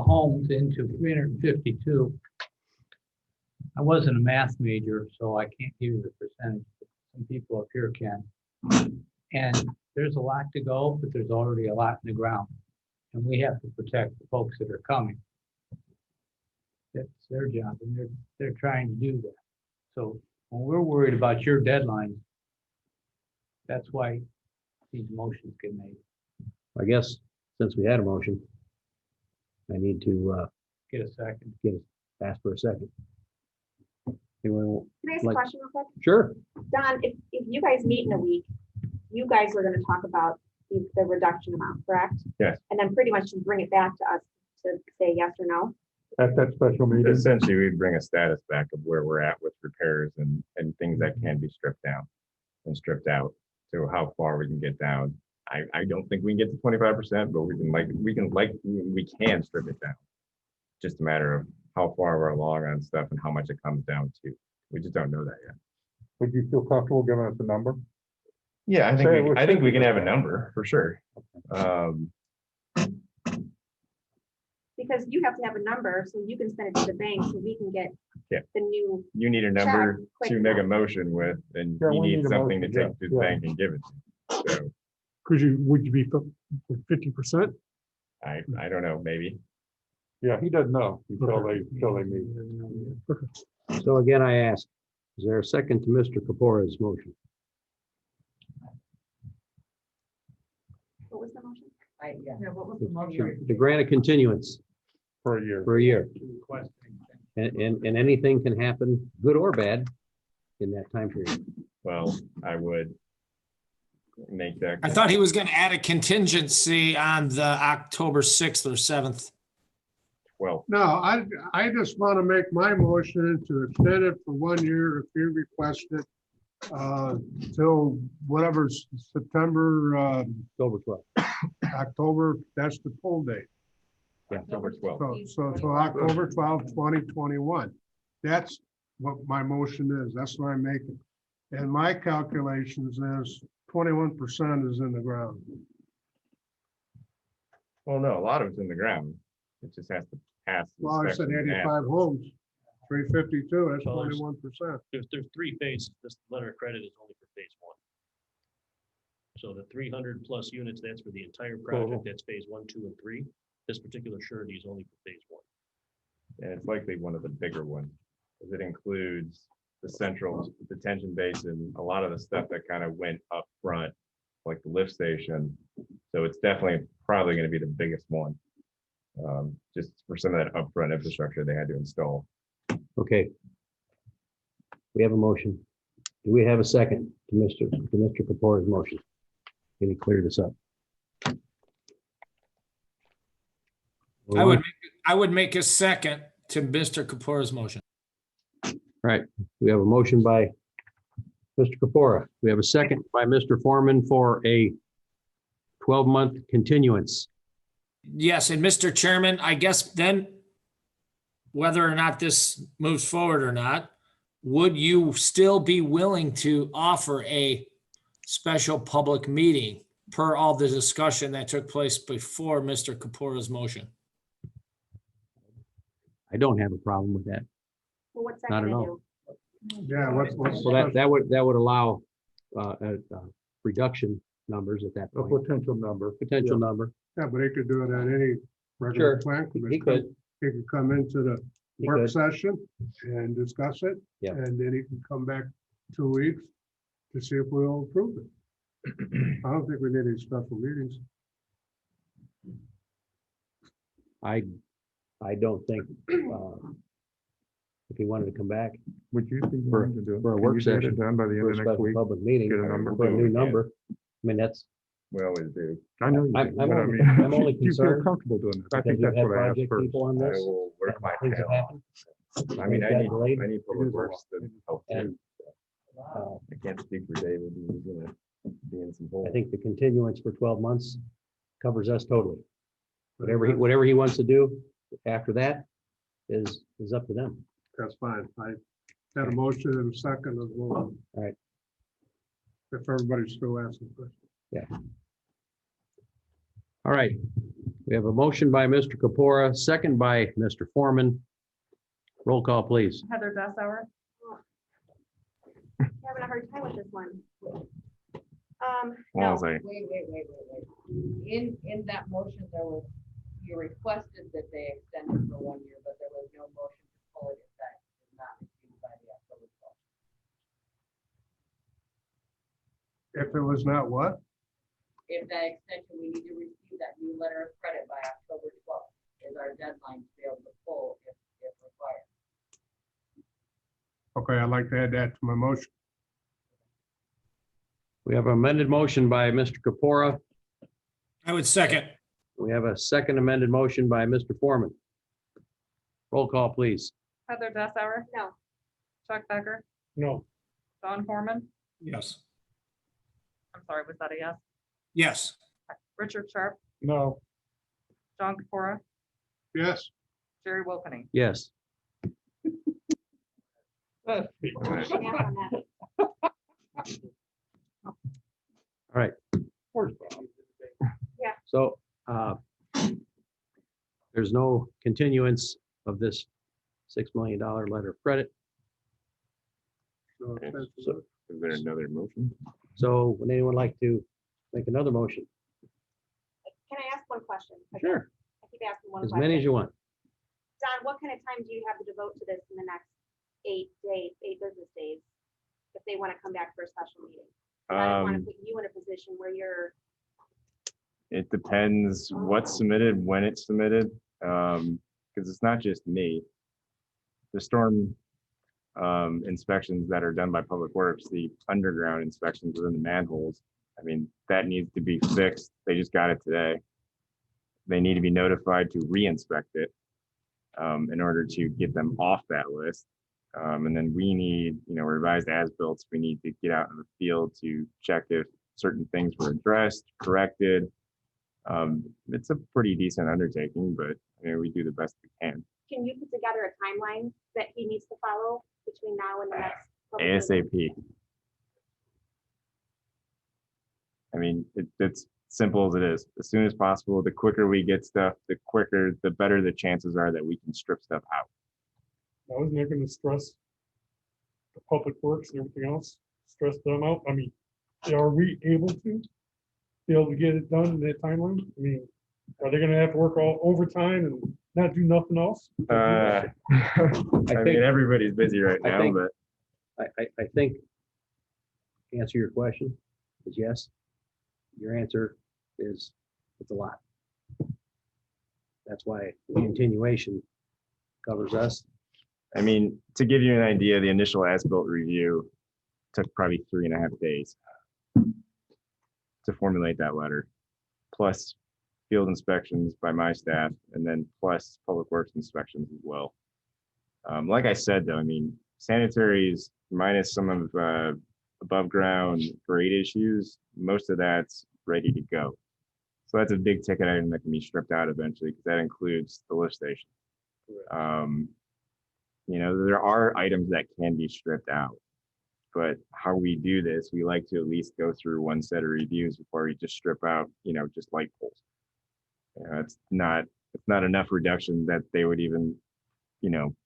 homes into 352. I wasn't a math major, so I can't give you the percentage. But some people up here can. And there's a lot to go, but there's already a lot in the ground. And we have to protect the folks that are coming. That's their job, and they're trying to do that. So when we're worried about your deadline, that's why these motions get made. I guess since we had a motion, I need to Get a second. ask for a second. Anyone? Can I ask a Like- question real quick? Sure. Don, if you guys meet in a week, you guys are gonna talk about the reduction amount, correct? Yes. And then pretty much you bring it back to us to say yes or no? At that special meeting. Essentially, we'd bring a status back of where we're at with repairs and things that can be stripped down and stripped out. So how far we can get down. I don't think we can get to 25%, but we can strip it down. Just a matter of how far we're along on stuff and how much it comes down to. We just don't know that yet. Would you feel comfortable giving us a number? Yeah, I think we can have a number for sure. Because you have to have a number so you can send it to the bank so we can get Yeah. the new. You need a number Check, quick to make a enough. motion with, and Yeah, you we need need a something to motion, take to yeah, the yeah. bank and give it to you. So Would you be 50%? I don't know, maybe. Yeah, he doesn't know until they meet. So again, I ask, is there a second to Mr. Capora's motion? What was the motion? Yeah, what was the motion? To grant a continuance For a year. for a year. Requesting. And anything can happen, good or bad, in that time period. Well, I would make that. I thought he was gonna add a contingency on the October 6th or 7th. Well, No, I just want to make my motion to extend it for 1 year if you request it. Till whatever's September, October 12th. October, that's the poll date. October 12th. So October 12th, 2021. That's what my motion is. That's what I'm making. And my calculations is 21% is in the ground. Well, no, a lot of it's in the ground. It just has to pass. the Well, I said inspection and 85 homes, 352, that's So there's- 21%. There's 3 phases. This letter of credit is only for phase 1. So the 300+ units, that's for the entire project. That's phase 1, 2, and 3. This particular surety is only for phase 1. And it's likely one of the bigger ones, because it includes the central detention basin, a lot of the stuff that kind of went up front, like the lift station. So it's definitely probably going to be the biggest one. Just for some of that upfront infrastructure they had to install. Okay. We have a motion. Do we have a second to Mr. Capora's motion? Can you clear this up? I would make a second to Mr. Capora's motion. Right, we have a motion by Mr. Capora. We have a second by Mr. Foreman for a 12-month continuance. Yes, and Mr. Chairman, I guess then, whether or not this moves forward or not, would you still be willing to offer a special public meeting per all the discussion that took place before Mr. Capora's motion? I don't have a problem with that. Well, what's that Not at gonna all. do? Yeah, what's Well, that would allow reduction numbers at that A point, potential number. potential number. Yeah, but he could do it at any Sure, regular plan he commission. could. He could come into the He work could. session and discuss it. Yeah. And then he can come back 2 weeks to see if we'll approve it. I don't think we need any special meetings. I don't think, if he wanted to come back Would you be For- willing to do it? for a Can work you get it session, Done by the for a end of next special week? public meeting, Get a number. for a new Yeah. number, I mean, that's, We always do. I know. you I'm- do, I'm but I only- mean, I'm only do you feel concerned comfortable doing this? I because think we've that's had what I asked project first. people on I this. will work my Things have tail off. happened. I mean, Things got delayed. I need public works to help And- too. I can't speak for David. He's gonna be in some I think the continuance for 12 months covers us totally. Whatever he wants to do after that is up to them. That's fine. I had a motion and a second as well. All right. If everybody's still asking questions. Yeah. All right. We have a motion by Mr. Kapora, second by Mr. Foreman. Roll call, please. Heather Dessauer, Having a hard time with this one. Well, No, I'll say, Wait. In that motion, there was, you requested that they extend it for 1 year, but there was no motion to pull it if that is not received by the October 12th. If it was not what? If that extension, we need to receive that new letter of credit by October 12th is our deadline to be able to pull if required. Okay, I'd like to add that to my motion. We have an amended motion by Mr. Kapora. I would second. We have a second amended motion by Mr. Foreman. Roll call, please. Heather Dessauer, no. Chuck Becker, No. Don Foreman, Yes. I'm sorry, was that a yes? Yes. Richard Sharp, No, John Capora, Yes, Jerry Wilkening. Yes. Pushing out on that. All right. Yeah. So there's no continuance of this $6 million letter of credit. so Okay, that's- So, is there another motion? so would anyone like to make another motion? Can I ask one question? Sure. I keep asking one As question. many as you want. Don, what kind of time do you have to devote to this in the next 8 business days? If they want to come back for a special meeting? 'Cause I don't want to put you in a position where you're, It depends what's submitted, when it's submitted, because it's not just me. The storm inspections that are done by Public Works, the underground inspections within the manholes, I mean, that needs to be fixed. They just got it today. They need to be notified to re-inspect it in order to get them off that list. And then we need, revised as-built. We need to get out in the field to check if certain things were addressed, corrected. It's a pretty decent undertaking, but we do the best we can. can you put together a timeline that he needs to follow between now and the next? public meeting? ASAP. I mean, it's simple as it is. As soon as possible, the quicker we get stuff, the better the chances are that we can strip stuff out. Now, isn't that gonna stress the public works and everything else, stress them out? I mean, are we able to get it done in that timeline? I mean, are they gonna have to work all overtime and not do nothing else? I think- mean, everybody's busy right I now, think- but I think to answer your question is yes. Your answer is it's a lot. That's why continuation covers us. I mean, to give you an idea, the initial as-built review took probably 3.5 days to formulate that letter, plus field inspections by my staff, and then plus Public Works inspections as well. Like I said, though, I mean, sanitaries minus some of above ground grade issues, most of that's ready to go. So that's a big ticket item that can be stripped out eventually, because that includes the lift station. There are items that can be stripped out, but how we do this, we like to at least go through one set of reviews before we just strip out, just light poles. It's not enough reduction that they would even,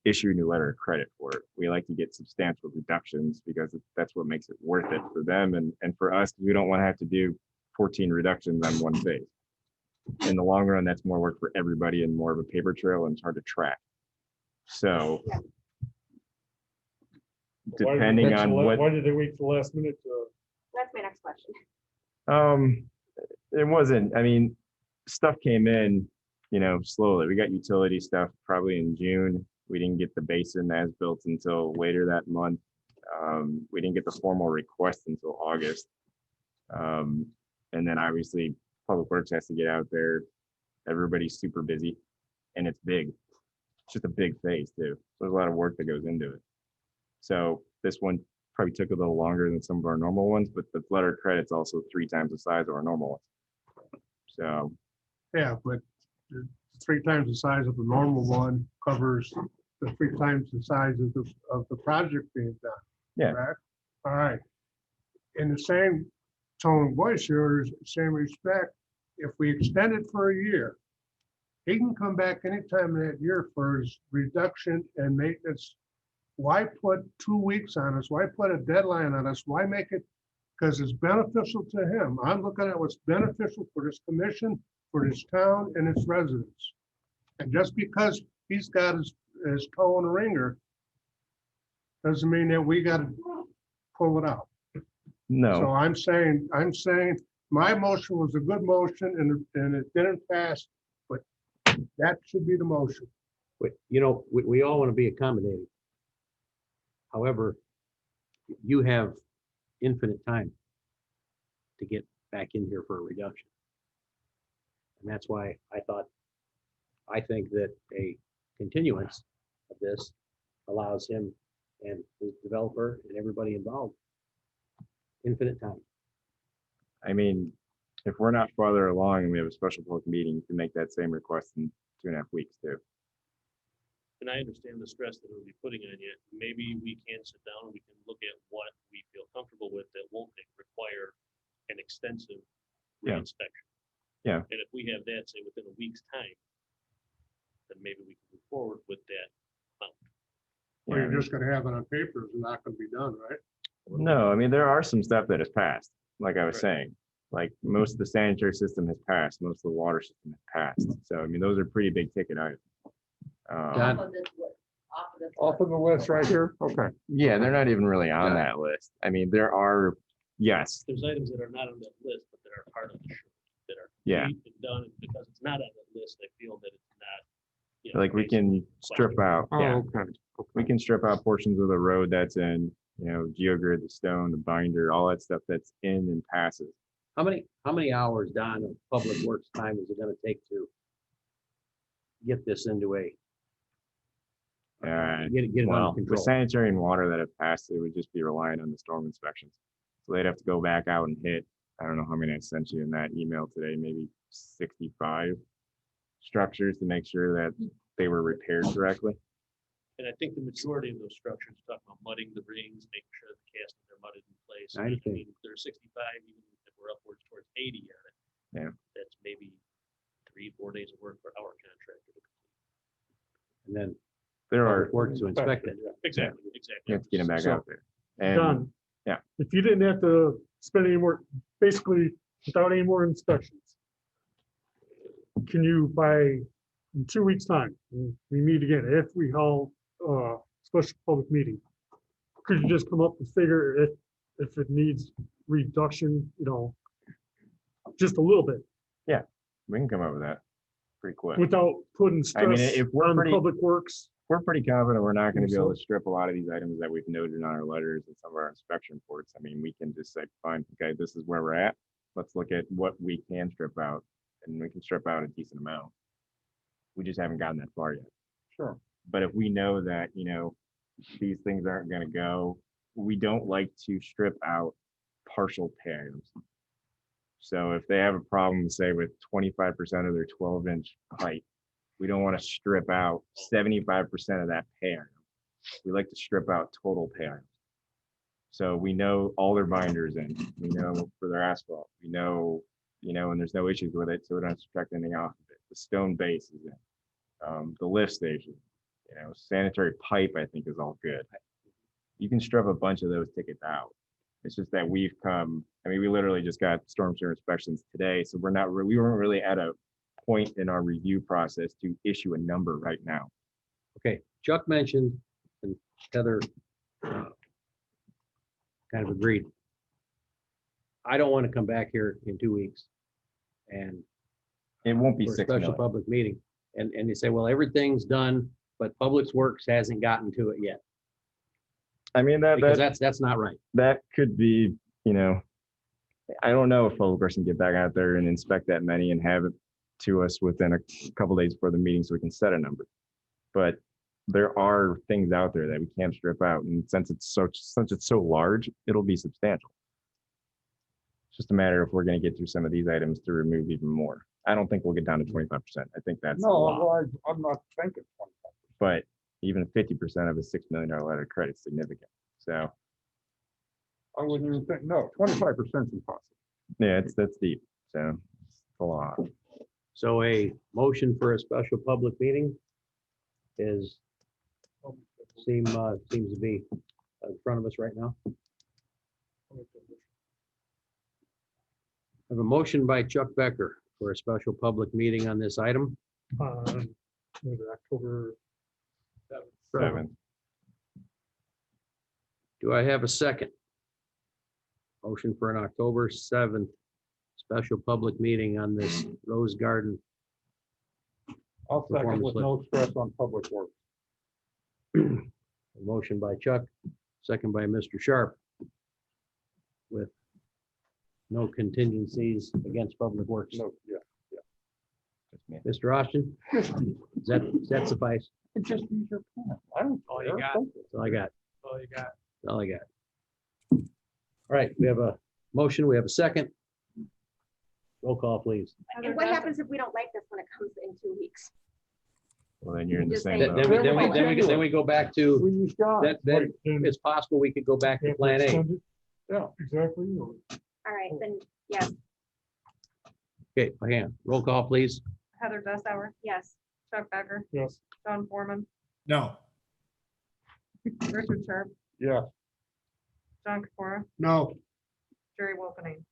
issue a new letter of credit for it. We like to get substantial reductions because that's what makes it worth it for them and for us. We don't want to have to do 14 reductions on one phase. In the long run, that's more work for everybody and more of a paper trail, and it's hard to track. So depending on what, Why did they wait till the last minute to? That's my next question. it wasn't, I mean, stuff came in, slowly. We got utility stuff probably in June. We didn't get the basin as built until later that month. We didn't get the formal request until August. And then obviously Public Works has to get out there. Everybody's super busy and it's big. It's just a big phase too. There's a lot of work that goes into it. So this one probably took a little longer than some of our normal ones, but the letter of credit's also 3 times the size of our normal ones. So, Yeah, but 3 times the size of the normal one covers the 3 times the size of the project being done. yeah, Correct? All right. In the same tone of voice here, same respect, if we extend it for a year, he can come back anytime in that year for his reduction and maintenance. Why put 2 weeks on us? Why put a deadline on us? Why make it? Because it's beneficial to him. I'm looking at what's beneficial for this commission, for this town and its residents. And just because he's got his toe in the ringer, doesn't mean that we gotta pull it out. So no, I'm saying my motion was a good motion and it didn't pass, but that should be the motion. But, we all want to be accommodating. However, you have infinite time to get back in here for a reduction. And that's why I think that a continuance of this allows him and the developer and everybody involved infinite time. I mean, if we're not farther along and we have a special public meeting, you can make that same request in 2.5 weeks too. And I understand the stress that it'll be putting on you. Maybe we can sit down and we can look at what we feel comfortable with that won't require an extensive Yeah. reinspection. Yeah. And if we have that, say, within a week's time, then maybe we can move forward with that amount. Well, you're just gonna have it on paper, it's not gonna be done, right? No, I mean, there are some stuff that has passed, like I was Right. saying. Like most of the sanitary system has passed, most of the water system has passed. So, I mean, those are pretty big ticket items. Don? Off of this list, off of this Off of the list right here? Okay. Yeah, they're not even really on that list. I mean, there are, yes, There's items that are not on that list, but that are part of the show, that are Yeah. complete and done, and because it's not on that list, I feel that it's not. like we can strip out, yeah, Okay. we can strip out portions of the road that's in, geogrid, the stone, the binder, all that stuff that's in and passes. How many hours, Don, of public works time is it gonna take to get this into a, get it Well, under the control? sanitary and water that have passed, it would just be relying on the storm inspections. So they'd have to go back out and hit, I don't know how many I sent you in that email today, maybe 65 structures to make sure that they were repaired correctly. And I think the majority of those structures, talking about mudding the rings, making sure the castings are mudded in place. I understand. mean, there's 65, even if we're upwards towards 80 on it. Yeah. That's maybe 3-4 days of work for our contractor to complete. And then There are, public works to inspect it. Exactly, you exactly. have to get them back So- out there. And Done. yeah. If you didn't have to spend any more, basically without any more inspections, can you in 2 weeks' time, when we meet again, if we hold special public meeting, could you just come up with figure if it needs reduction, just a little bit, we can come up with that pretty quick. without putting I mean, stress if we're on pretty- public works? We're pretty confident we're not going to be able to So- strip a lot of these items that we've noted on our letters and some of our inspection reports. I mean, we can just say, fine, okay, this is where we're at. Let's look at what we can strip out, and we can strip out a decent amount. We just haven't gotten that far yet. Sure. But if we know that, these things aren't going to go, we don't like to strip out partial pay items. So if they have a problem, say with 25% of their 12-inch pipe, we don't want to strip out 75% of that pay item. We like to strip out total pay items. So we know all their binders in, we know for their asphalt, we know, and there's no issues with it, so we don't have to subtract anything off of it. The stone base is in, the lift station, sanitary pipe, I think is all good. You can strip a bunch of those tickets out. It's just that we literally just got storm sewer inspections today, so we weren't really at a point in our review process to issue a number right now. Okay, Chuck mentioned, and Heather kind of agreed. I don't want to come back here in 2 weeks and It won't be for a 6 special million. public meeting, and you say, well, everything's done, but Public Works hasn't gotten to it yet, I mean, because that's not right. that could be, I don't know if Public Works can get back out there and inspect that many and have it to us within a couple days before the meeting so we can set a number. But there are things out there that we can't strip out, and since it's so large, it'll be substantial. It's just a matter if we're going to get through some of these items to remove even more. I don't think we'll get down to 25%. I think that's a lot. well, I'm not thinking 25. But even 50% of a $6 million letter of credit is significant. So I wouldn't even think, no, 25% is impossible. yeah, that's deep. So it's a lot. So a motion for a special public meeting seems to be in front of us right now. I have a motion by Chuck Becker for a special public meeting on this item. October 7th. Do I have a second? Motion for an October 7th special public meeting on this Rose Garden. I'll second with no stress on public works. A motion by Chuck, second by Mr. Sharp. With no contingencies against public works. No, yeah. Mr. Austin, does that suffice? Just use your pen. I don't. All you got. That's all I got. All you got. That's all I got. All right, we have a motion, we have a second. Roll call, please. And what happens if we don't like this when it comes in 2 weeks? Well, then you're in the Just same. say- boat. Then we go back to, We use God. that it's possible we could go back to Plan A. Yeah. Exactly. All right, then, yes, Okay, hang on. Roll call, please. Heather Dussauer, yes. Chuck Becker, Yes. John Foreman, No. Richard Sharp, Yeah. John Capora, No, Jerry Wolfename.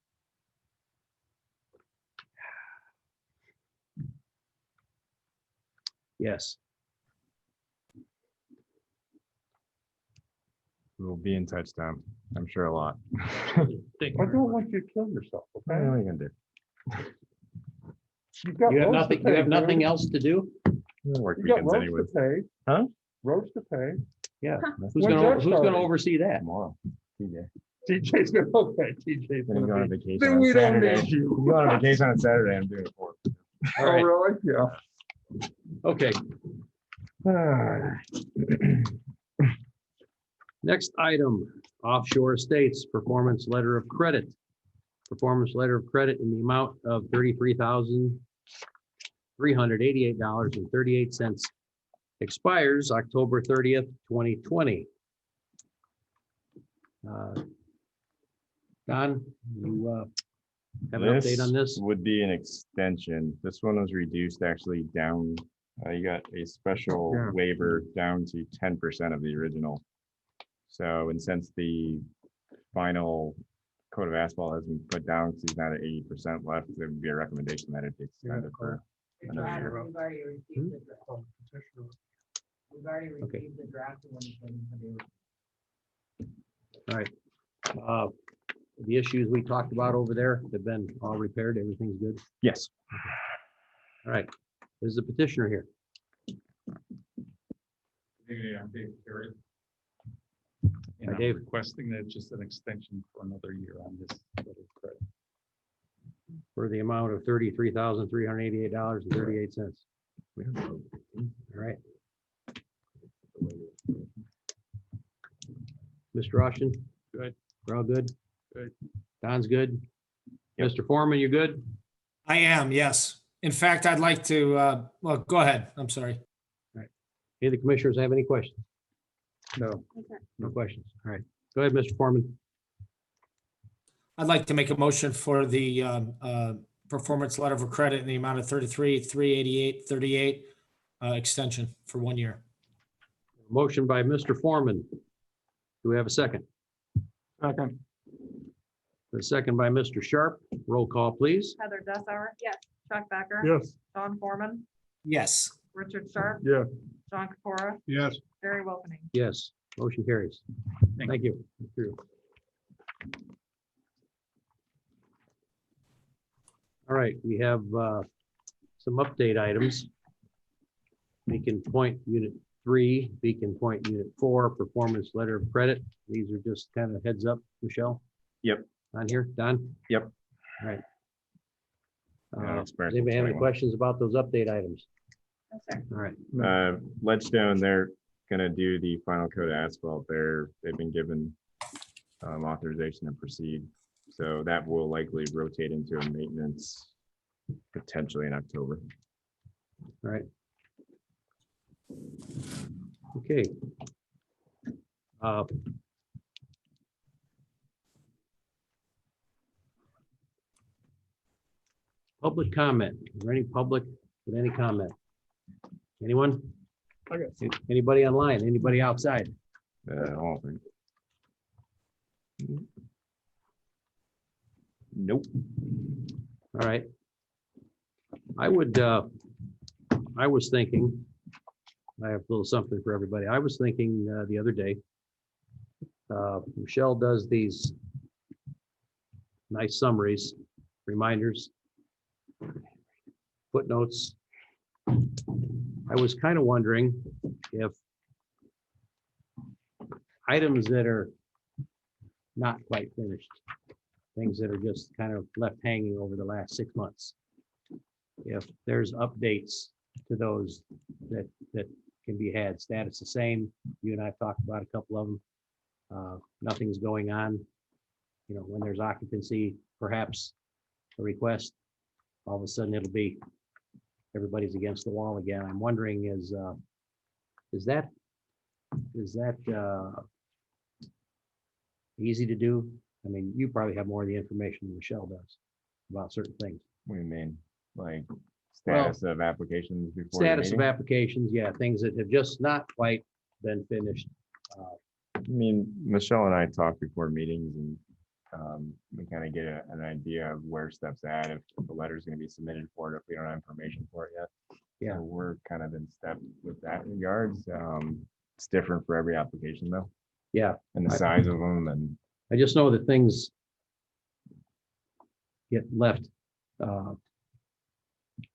Yes. We'll be in touch, Tom. I'm sure a lot. I don't want you to kill yourself, What okay? are you gonna do? You've got You have roads to nothing, you pay, have nothing dude. else to do? We'll work You got weekends roads anyways. to pay. Huh? Roads to pay. Yeah. That's Who's When's gonna, that who's gonna starting? oversee that? tomorrow. TJ. TJ's gonna, okay, TJ's Gonna go gonna on be. vacation Then on we don't Saturday. need you. I'm going on vacation on Saturday. I'm doing it for. All Oh, right, really? Yeah. okay. Next item, offshore estates, performance letter of credit. Performance letter of credit in the amount of $33,388.38 expires October 30th, 2020. Don, you have an update on this? Would be an extension. This one was reduced actually down. You got a special Yeah. waiver down to 10% of the original. So, and since the final coat of asphalt has been put down, because he's not at 80% left, there would be a recommendation that it be extended for another year. We've already received the draft. petitioner. We've already Okay. received the draft one. All right. The issues we talked about over there have been all repaired. Everything's good. Yes. All right. Is the petitioner here? I'm Dave Carey. And Hi, I'm Dave. requesting that just an extension for another year on this letter of credit. For the amount of $33,388.38. All right. Mr. Austin? Good. We're all good? Good. Don's good? Yep. Mr. Foreman, you good? I am, yes. In fact, I'd like to, well, go ahead. I'm sorry. Any of the commissioners have any questions? No. No questions. All right. Go ahead, Mr. Foreman. I'd like to make a motion for the performance letter of credit in the amount of 33,388.38 extension for 1 year. Motion by Mr. Foreman. Do we have a second? Second. A second by Mr. Sharp. Roll call, please. Heather Dussauer, Yes. Chuck Becker, Yes. John Foreman, Yes. Richard Sharp, Yeah. John Capora, Yes, Jerry Wolfename. Yes, motion carries. Thank you. All right, we have some update items. Beacon Point Unit 3, Beacon Point Unit 4, Performance Letter of Credit. These are just kind of heads up, Michelle. Yep. On here, Don? Yep. All right. Yeah, Does anybody have any 21. questions about those update items? No, sir. All right, Ledgestone, they're gonna do the final coat of asphalt there. They've been given authorization to proceed. So that will likely rotate into a maintenance potentially in October. All right. Okay. Public comment. Is there any public with any comment? Anyone? Anybody online? Anybody outside? All of it. Nope. All right. I was thinking, I have a little something for everybody. I was thinking the other day, Michelle does these nice summaries, reminders, footnotes. I was kind of wondering if items that are not quite finished, things that are just kind of left hanging over the last 6 months, if there's updates to those that can be had. Status the same. You and I have talked about a couple of them. Nothing's going on. You know, when there's occupancy, perhaps a request, all of a sudden it'll be everybody's against the wall again. I'm wondering is that easy to do? I mean, you probably have more of the information than Michelle does about certain things. What do you mean? Like status of applications before the Status of meeting? applications, yeah, things that have just not quite been finished. I mean, Michelle and I talk before meetings and we kind of get an idea of where stuff's at, if the letter's going to be submitted for it, if we don't have information for it yet. Yeah. So we're kind of in step with that regards. It's different for every application though. Yeah. And the size of them, and I just know that things get left,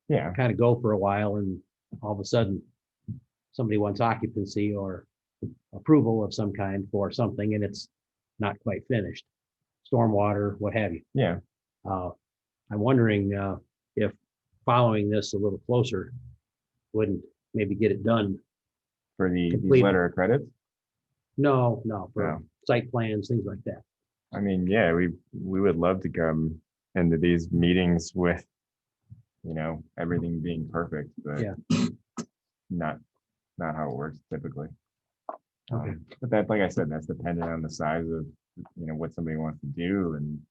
yeah, kind of go for a while, and all of a sudden somebody wants occupancy or approval of some kind for something, and it's not quite finished. Stormwater, what have you. yeah. I'm wondering if following this a little closer wouldn't maybe get it done. For the Completed. letter of credit. No, for No. site plans, things like that. I mean, yeah, we would love to come into these meetings with, you know, everything being perfect, but Yeah. not how it works typically. Okay. But that, like I said, that's dependent on the size of, you know, what somebody wants to do and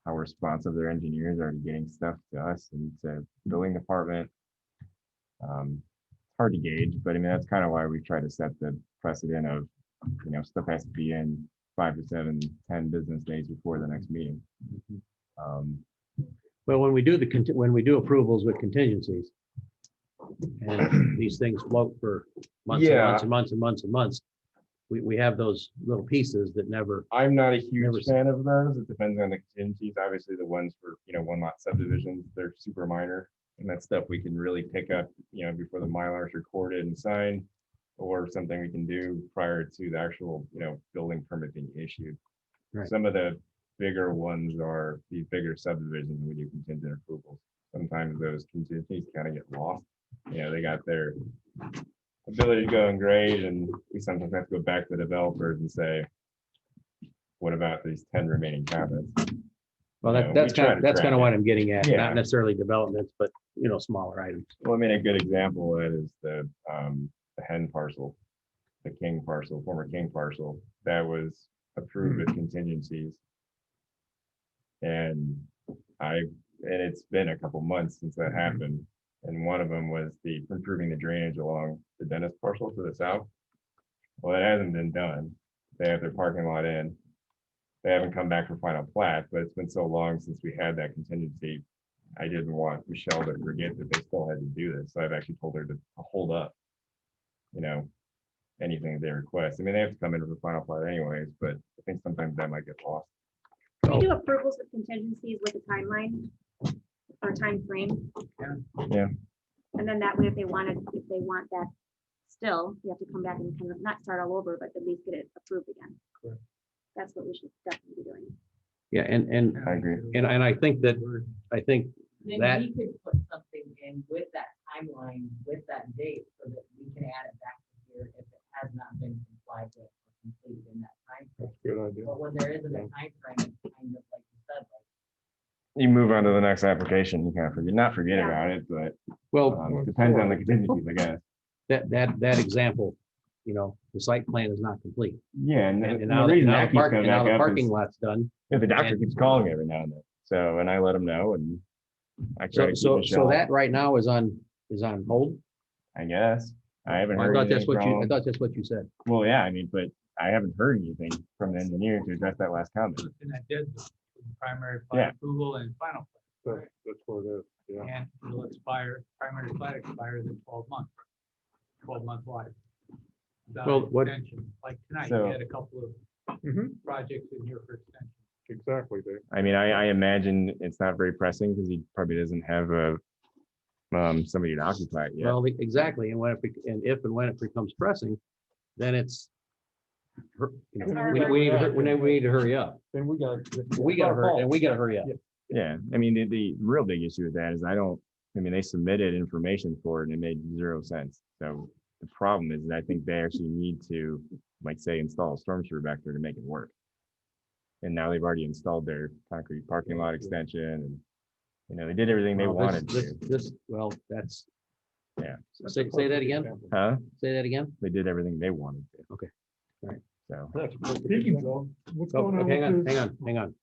how responsive their engineers are to getting stuff to us and to building department. Hard to gauge, but I mean, that's kind of why we try to set the precedent of, you know, stuff has to be in 5 to 7, 10 business days before the next meeting. Well, when we do approvals with contingencies, and these things float for months and Yeah. months and months and months and months, we have those little pieces that never. I'm not a huge Never fan of those. It depends on the contingencies. Obviously, the ones for, you know, 1-lot subdivisions, they're super minor. And that's stuff we can really pick up, you know, before the Mylar is recorded and signed, or something we can do prior to the actual, you know, building permit being issued. Right. Some of the bigger ones are these bigger subdivisions when we do contingent approvals. Sometimes those contingencies kind of get lost. You know, they got their ability to go and grade, and we sometimes have to go back to the developers and say, what about these 10 remaining comments? Well, You know, that's we try kind to of, that's track kind of it. what I'm getting at, Yeah. not necessarily developments, but, you know, smaller items. Well, I mean, a good example of that is the hen parcel, the King parcel, former King parcel, that was approved with contingencies. And it's been a couple months since that happened. And one of them was the improving the drainage along the Dennis parcel to the south. Well, it hasn't been done. They have their parking lot in. They haven't come back for final plat, but it's been so long since we had that contingency. I didn't want Michelle to forget that they still had to do this. So I've actually told her to hold up, you know, anything that they request. I mean, they have to come in for final plat anyways, but I think sometimes that might get lost. Can we do approvals with contingencies with a timeline or time frame? Yeah. And then that way, if they want that still, you have to come back and kind of not start all over, but at least get it approved again. Correct. That's what we should definitely be doing. Yeah, and I agree. and I think that Then that we could put something in with that timeline, with that date, so that we can add it back to here if it has not good idea. But when there isn't a time frame, it's kind of like you said, like, You move on to the next application, you kind of forget, not forget Yeah. about it, but Well, depends on the contingencies, I guess. that example, the site plan is not complete. Yeah, and And the now, the- reason now that the keeps coming now back the up parking is, lot's done. the doctor and- keeps calling every now and then. So, and I let him know, and I try So, to keep so, Michelle, so that right now is on hold? I guess. I haven't I heard thought that's anything what you, I from him. thought that's what you said. Well, yeah, I mean, but I haven't heard anything from the engineer to address that last comment. And that did the primary Yeah. plat approval and final plat. That's what it is, yeah. And it'll expire, primary plat expires in 12 months, 12-month life. Without Well, what- extension. Like tonight, So- we had a couple of projects in here for extension. Exactly, Dave. I mean, I imagine it's not very pressing because he probably doesn't have somebody to occupy it yet. Well, exactly, and when if and when it becomes pressing, then it's. We need to hurry up. Then we got. We gotta hurry up. Yeah, I mean, the real big issue with that is they submitted information for it and it made 0 sense. So the problem is that I think they actually need to, like, say, install a storm sewer back there to make it work. And now they've already installed their concrete parking lot extension and, they did everything they Well, wanted to. Well, that's. Yeah. Say that again. Huh? Say that again. They did everything they wanted to. Okay. All right. So, Speaking of, what's Oh, going on hang with on, this? hang on.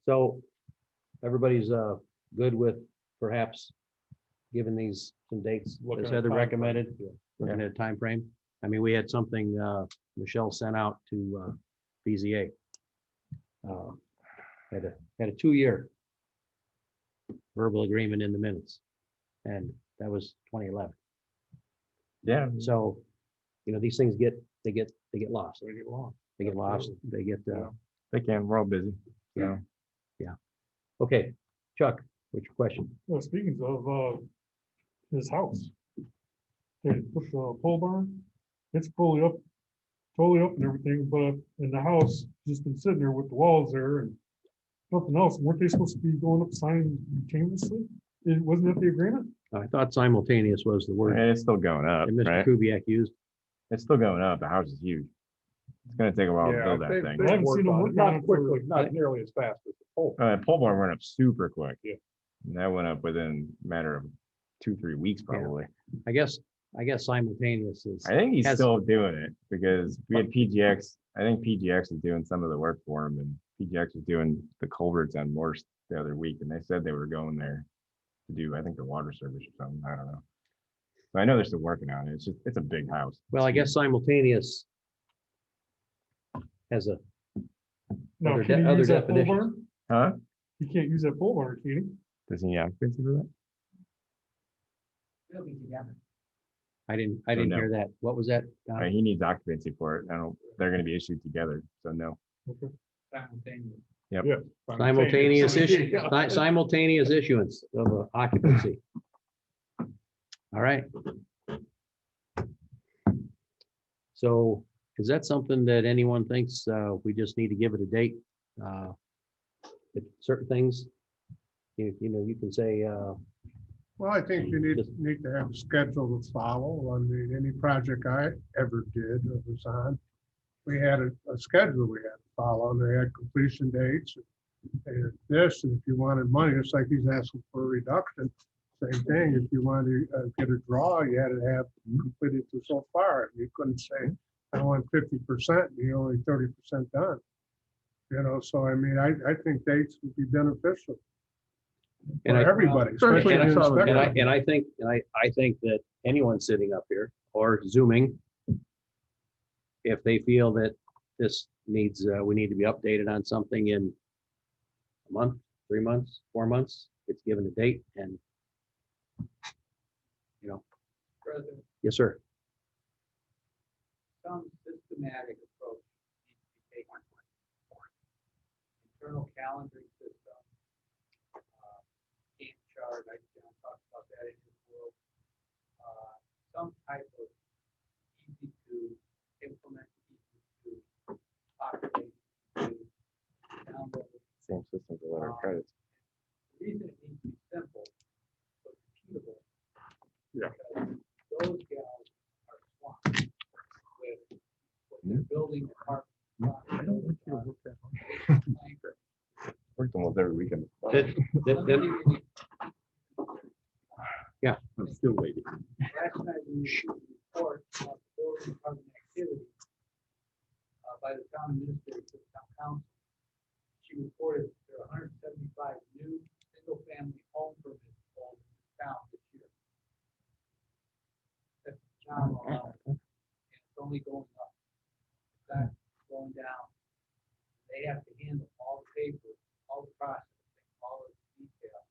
So everybody's good with perhaps giving these some dates Looking as at Heather time recommended, frame, looking at a time frame. I mean, we had something Michelle sent out to BZA. Had a 2-year verbal agreement in the minutes, and that was 2011. yeah, So, these things get lost. They get lost. They get lost. They get they can. We're all busy. So, okay. Chuck, what's your question? Well, speaking of, his house. They put the pole barn, it's totally up and everything, but in the house, just been sitting there with the walls there and nothing else. Weren't they supposed to be going up simultaneously? Wasn't that the agreement? I thought simultaneous was the word and it's still going up, that Mr. right? Kubiak used. It's still going up. The house is huge. It's gonna take a while to build that thing. I haven't seen them work on it Not quickly, for- not nearly as fast as the pole. Pole barn went up super quick. Yeah. And that went up within a matter of 2-3 weeks, probably. I guess simultaneous is. I think he's has- still doing it because we had PGX. I think PGX is doing some of the work for him, and PGX was doing the culverts on Morse the other week, and they said they were going there to do, I think, the water service or something. I don't know. But I know they're still working on it. It's a big house. Well, I guess simultaneous has a, Now, Other can de- you other use that pole definitions. barn? Huh? You can't use that pole barn, can you? Does he have occupancy for that? it'll be together. I didn't no. hear that. What was that? Don? He needs occupancy for it. I don't. They're going to be issued together, so no. Simultaneous. Simultaneous issue, simultaneous issuance of occupancy. All right. So is that something that anyone thinks we just need to give it a date? If certain things, you can say, Well, I think you need to have a schedule to follow. I mean, any project I ever did or was on, we had a schedule we had to follow, and they had completion dates. And this, and if you wanted money, it's like he's asking for a reduction. Same thing, if you wanted to get a draw, you had to have completed to so far. You couldn't say, I want 50%, and you're only 30% done. So I mean, I think dates would be beneficial. And For everybody, especially the inspector. I think that anyone sitting up here or Zooming, if they feel that this needs, we need to be updated on something in a month, 3 months, 4 months, it's given a date and, President, yes, sir. some systematic approach needs to be taken. Internal calendaring system, Gantt chart, I talked about that in his world. Some type of easy to implement, easy to populate, to download. Same system for letter of credits. The reason it needs to be simple, but repeatable. Yeah. Because those gals are swamped with what they're building. I don't want you to Then- Yeah, I'm still waiting. Last night we received a report about the building department activity by the town administrator to the town council. She reported there are 175 new single-family home permits sold in the town this year. That's not a lot, and it's only going up. It's not going down. They have to handle all the paper, all the processing, all of the detail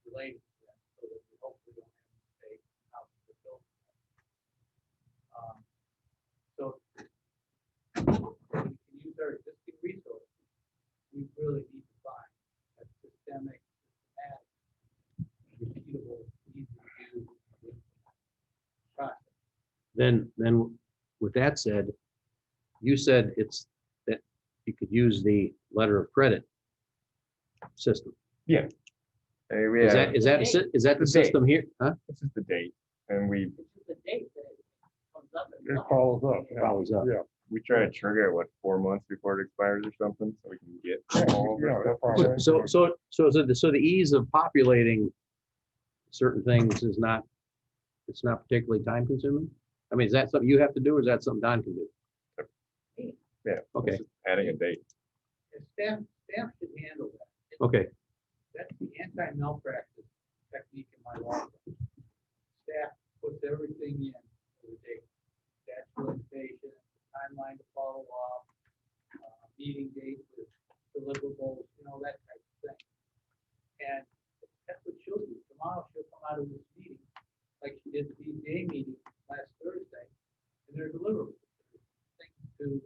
related to that, so that we hopefully don't have a mistake out of the building. So we can use our existing resources. We really need to find a systemic, systematic, repeatable, easy to do process. Then with that said, you said it's that you could use the letter of credit system. Hey, we Is have, is that the The date. system here? Huh? this is the date, and we, It's just the date that it comes up. and It follows up. Follows up. Yeah. we try to trigger it, what, 4 months before it expires or something, so we can get all of Yeah, it. that's all. So the ease of populating certain things is not, it's not particularly time consuming? I mean, is that something you have to do, or is that something Don can do? Yeah. Okay. it's just adding a date. And staff should handle that. Okay, That's the anti-malpractice technique in my law. firm. Staff puts everything in for the date, statute of limitations, timeline to follow up, meeting dates with deliverables, that type of thing. And that's what she'll do. Tomorrow she'll come out of this meeting, like she did the BZA meeting last Thursday, and they're deliverables, things to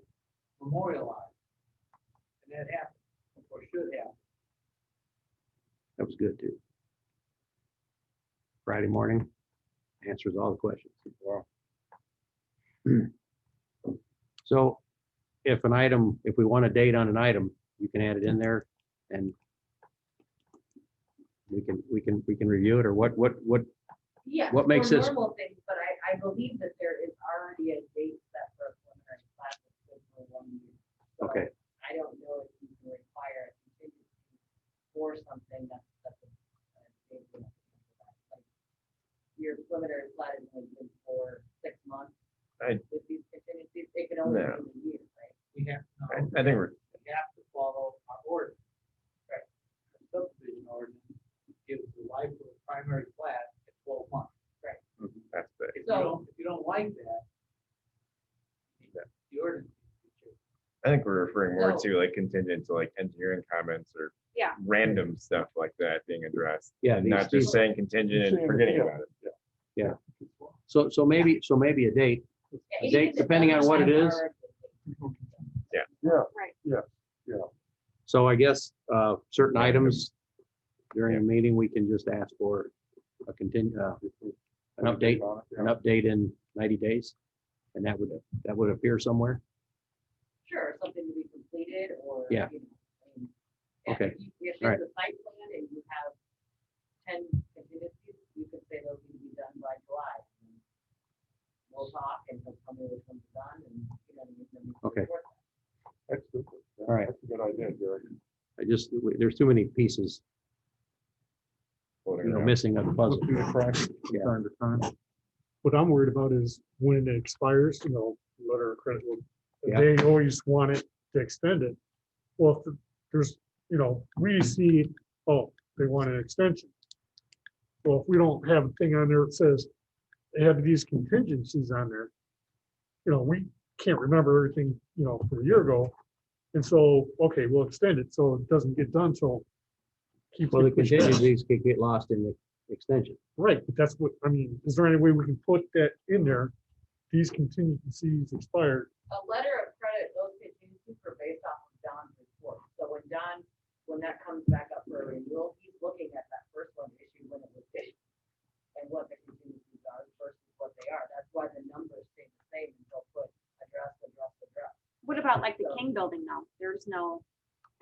memorialize. And that happened, or should happen. that was good too. Friday morning, answers all the questions. So if we want a date on an item, you can add it in there and we can review it, or what Yeah. What makes for this- Normal things, but I believe that there is already a date set for a preliminary plat that's good for 1 year. So Okay. I don't know if you can require a contingency for something that's a date you have to answer that. Like, your preliminary plat is only good for 6 months. I- With these contingencies, it can only No. be a year, right? We have, I think we're, we have to follow our ordinance. Right. The subdivision ordinance gives the life of the primary plat at 12 months. Right. that's the, If you don't like that, the ordinance. I think we're referring more So- to like contingent to like engineering comments or Yeah. random stuff like that being addressed. Yeah, And not these- just saying contingent and forgetting about it. So maybe a date, Yeah, A even date, if it depending on doesn't what it have is. our- so I guess certain Yeah. items during the meeting, we can just ask for a an update in 90 days. And that would appear somewhere. Sure, something to be completed or. Yeah. you know, I mean, yeah, Okay. If All right. it's a site plan and you have 10 contingencies, you could say those need to be done by July. And we'll talk and he'll tell me which one's done and, then we can Okay. report that. That's super. All right. That's a good idea, Gary. There's too many pieces, Floating around. missing of the Look puzzle. through the cracks from Yeah. time to time. What I'm worried about is when it expires, letter of credit, Yeah. they always want it to extend it. Well, if there's, we see, oh, they want an extension. Well, if we don't have a thing on there that says they have these contingencies on there, we can't remember everything, from a year ago. And so, okay, we'll extend it, so it doesn't get done, so. keeps Well, the it pushed back. contingencies could get lost in the extension. Right, but that's what, is there any way we can put that in there? These contingencies expired. A letter of credit, those contingencies are based off of Don's report. So when that comes back up for renewal, he's looking at that first one issued when it was issued. And what the contingencies are versus what they are. That's why the numbers stay the same and they'll put address. What about like the King building though?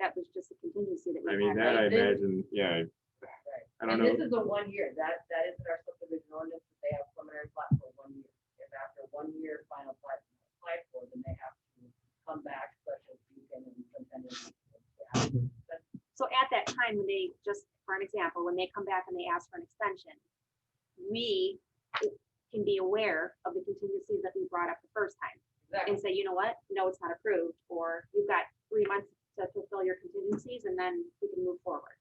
That was just a contingency that we I had. mean, that I Like this- imagine, yeah, Right. I don't And know. this is a 1 year. That isn't our subdivision ordinance. That they have preliminary plat for 1 year. If after 1 year final plat is not applied for, then they have to come back, special beacon and contender. So at that time, when they, just for an example, when they come back and they ask for an extension, we can be aware of the contingencies that we brought up the first time and say, you know what, no, it's not approved, or you've got 3 months to fulfill your contingencies, and then we can move forward.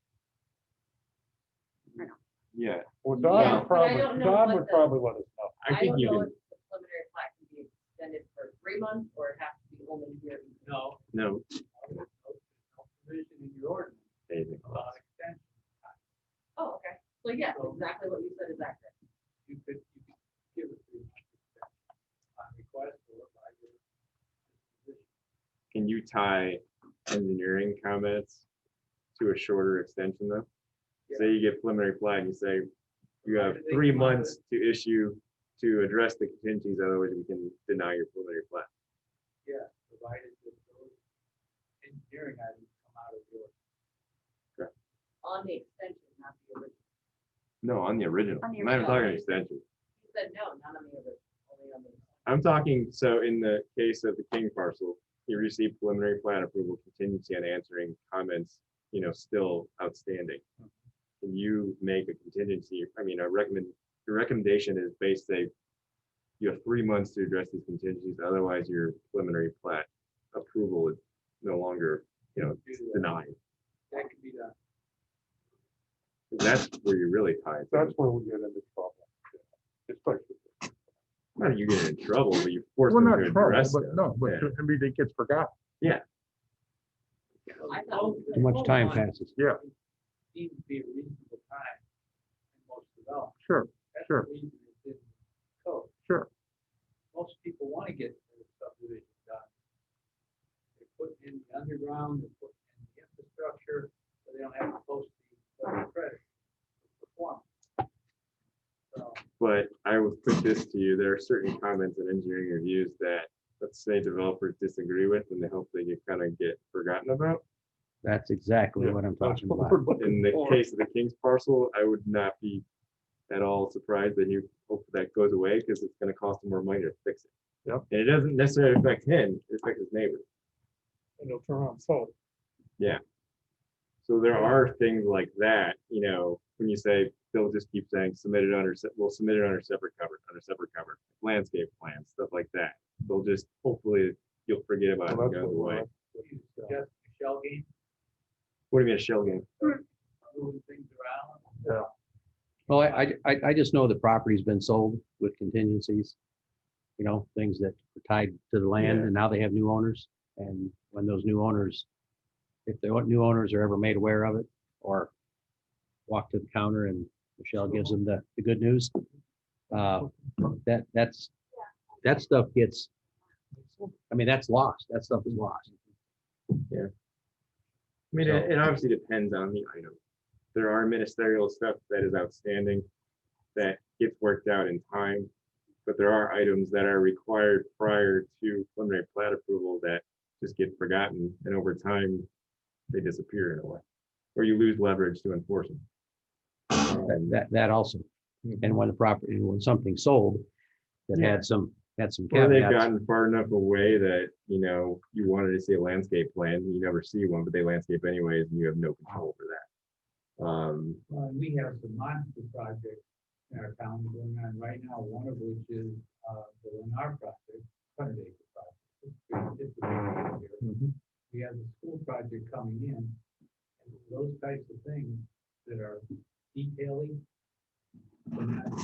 Yeah. Well, Yeah, Don but I probably, don't know Don what would the- probably let us know. I think you know can, if the preliminary plat can be extended for 3 months, or it has to be only here. No, no, no provision in your ordinance anything. about extension. Oh, okay. So yes, exactly what you said is accurate. You could give a 3 month extension on request or by your disposition. Can you tie engineering comments to a shorter extension though? Say you get preliminary plat, and you say you have 3 months to issue to address the contingencies, otherwise we can deny your preliminary plat. Yeah, provided that those engineering items come out of your. On the extension, not the original. No, on the original. On the I'm not even talking original. extension. You said no, not on the original, only on the. I'm talking, so in the case of the King parcel, you received preliminary plat approval, contingency on answering comments, still outstanding. Can you make a contingency, the recommendation is based, say, you have 3 months to address these contingencies, otherwise your preliminary plat approval is no longer, denied. That can be done. That's where you really tie it. That's where we get into trouble. Especially. Not that you get in trouble, but you force Well, them not to trouble, address but it. no, but Yeah. I mean, it gets forgotten. I thought. Too much time passes. Yeah, Seems to be a reasonable time in most development. sure, That's sure. the reason it's in the code. sure. Most people want to get their subdivision done. They put in the underground, they put in the infrastructure, so they don't have to post the credit. Perform. So, But I would put this to you, there are certain comments in engineering reviews that, let's say, developers disagree with, and they hope they get forgotten about. That's exactly Yeah, what I'm That's talking what about. we're looking In the for. case of the King's parcel, I would not be at all surprised that you hope that goes away, because it's gonna cost him more money to fix it. Yep. And it doesn't necessarily affect him, it affects his neighbors. And they'll turn around, so. So there are things like that, when you say, they'll just keep saying, we'll submit it under separate cover, landscape plans, stuff like that. They'll just, hopefully, you'll forget about it Well, and that's goes what away. what do you suggest, a shell game, What do you mean a shell game? moving things around? Well, I just know the property's been sold with contingencies. Things that were tied to the land, Yeah. and now they have new owners. And when those new owners, if the new owners are ever made aware of it, or walk to the counter and Michelle gives them the good news, that stuff gets, that's lost. That stuff is lost. I mean, it obviously depends on the item. There are ministerial stuff that is outstanding that gets worked out in time, but there are items that are required prior to preliminary plat approval that just get forgotten, and over time, they disappear in a way, or you lose leverage to enforce them. That also. And when something's sold that had some Or they've caveats. gotten far enough away that, you wanted to see a landscape plan, and you never see one, but they landscape anyways, and you have no control over that. We have some monster projects in our town going on right now, one of which is the Lennar project, 100-acre project. It's a big area. We have the school project coming in, and those types of things that are detailing. they're not-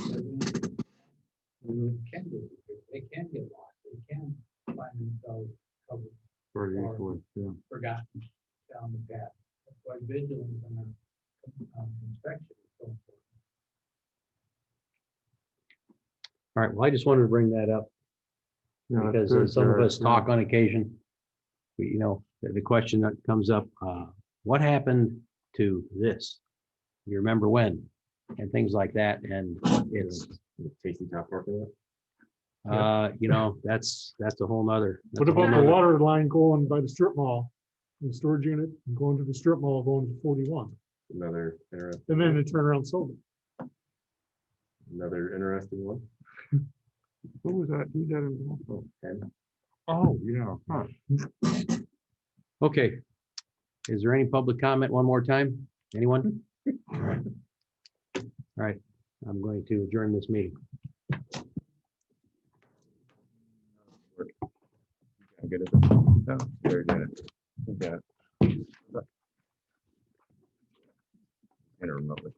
Can disappear. They can get lost, they can find themselves covered, forgotten down the path. That's why vigilance and inspection is so important. All right, well, I just wanted to bring that up because as some of us talk on occasion. The question that comes up, what happened to this? You remember when? And things like that, and it's, Tasty top parking lot. that's a whole nother. What about the water line going by the strip mall, the storage unit, and going to the strip mall, going to 41, Another interesting, and then they turn around and sold it. one. What was that? Who did it? Oh, 10. Oh, yeah. Huh. Okay. Is there any public comment one more time? Anyone? All right, I'm going to adjourn this meeting. Good at this. No, very good. Yeah. And remotely.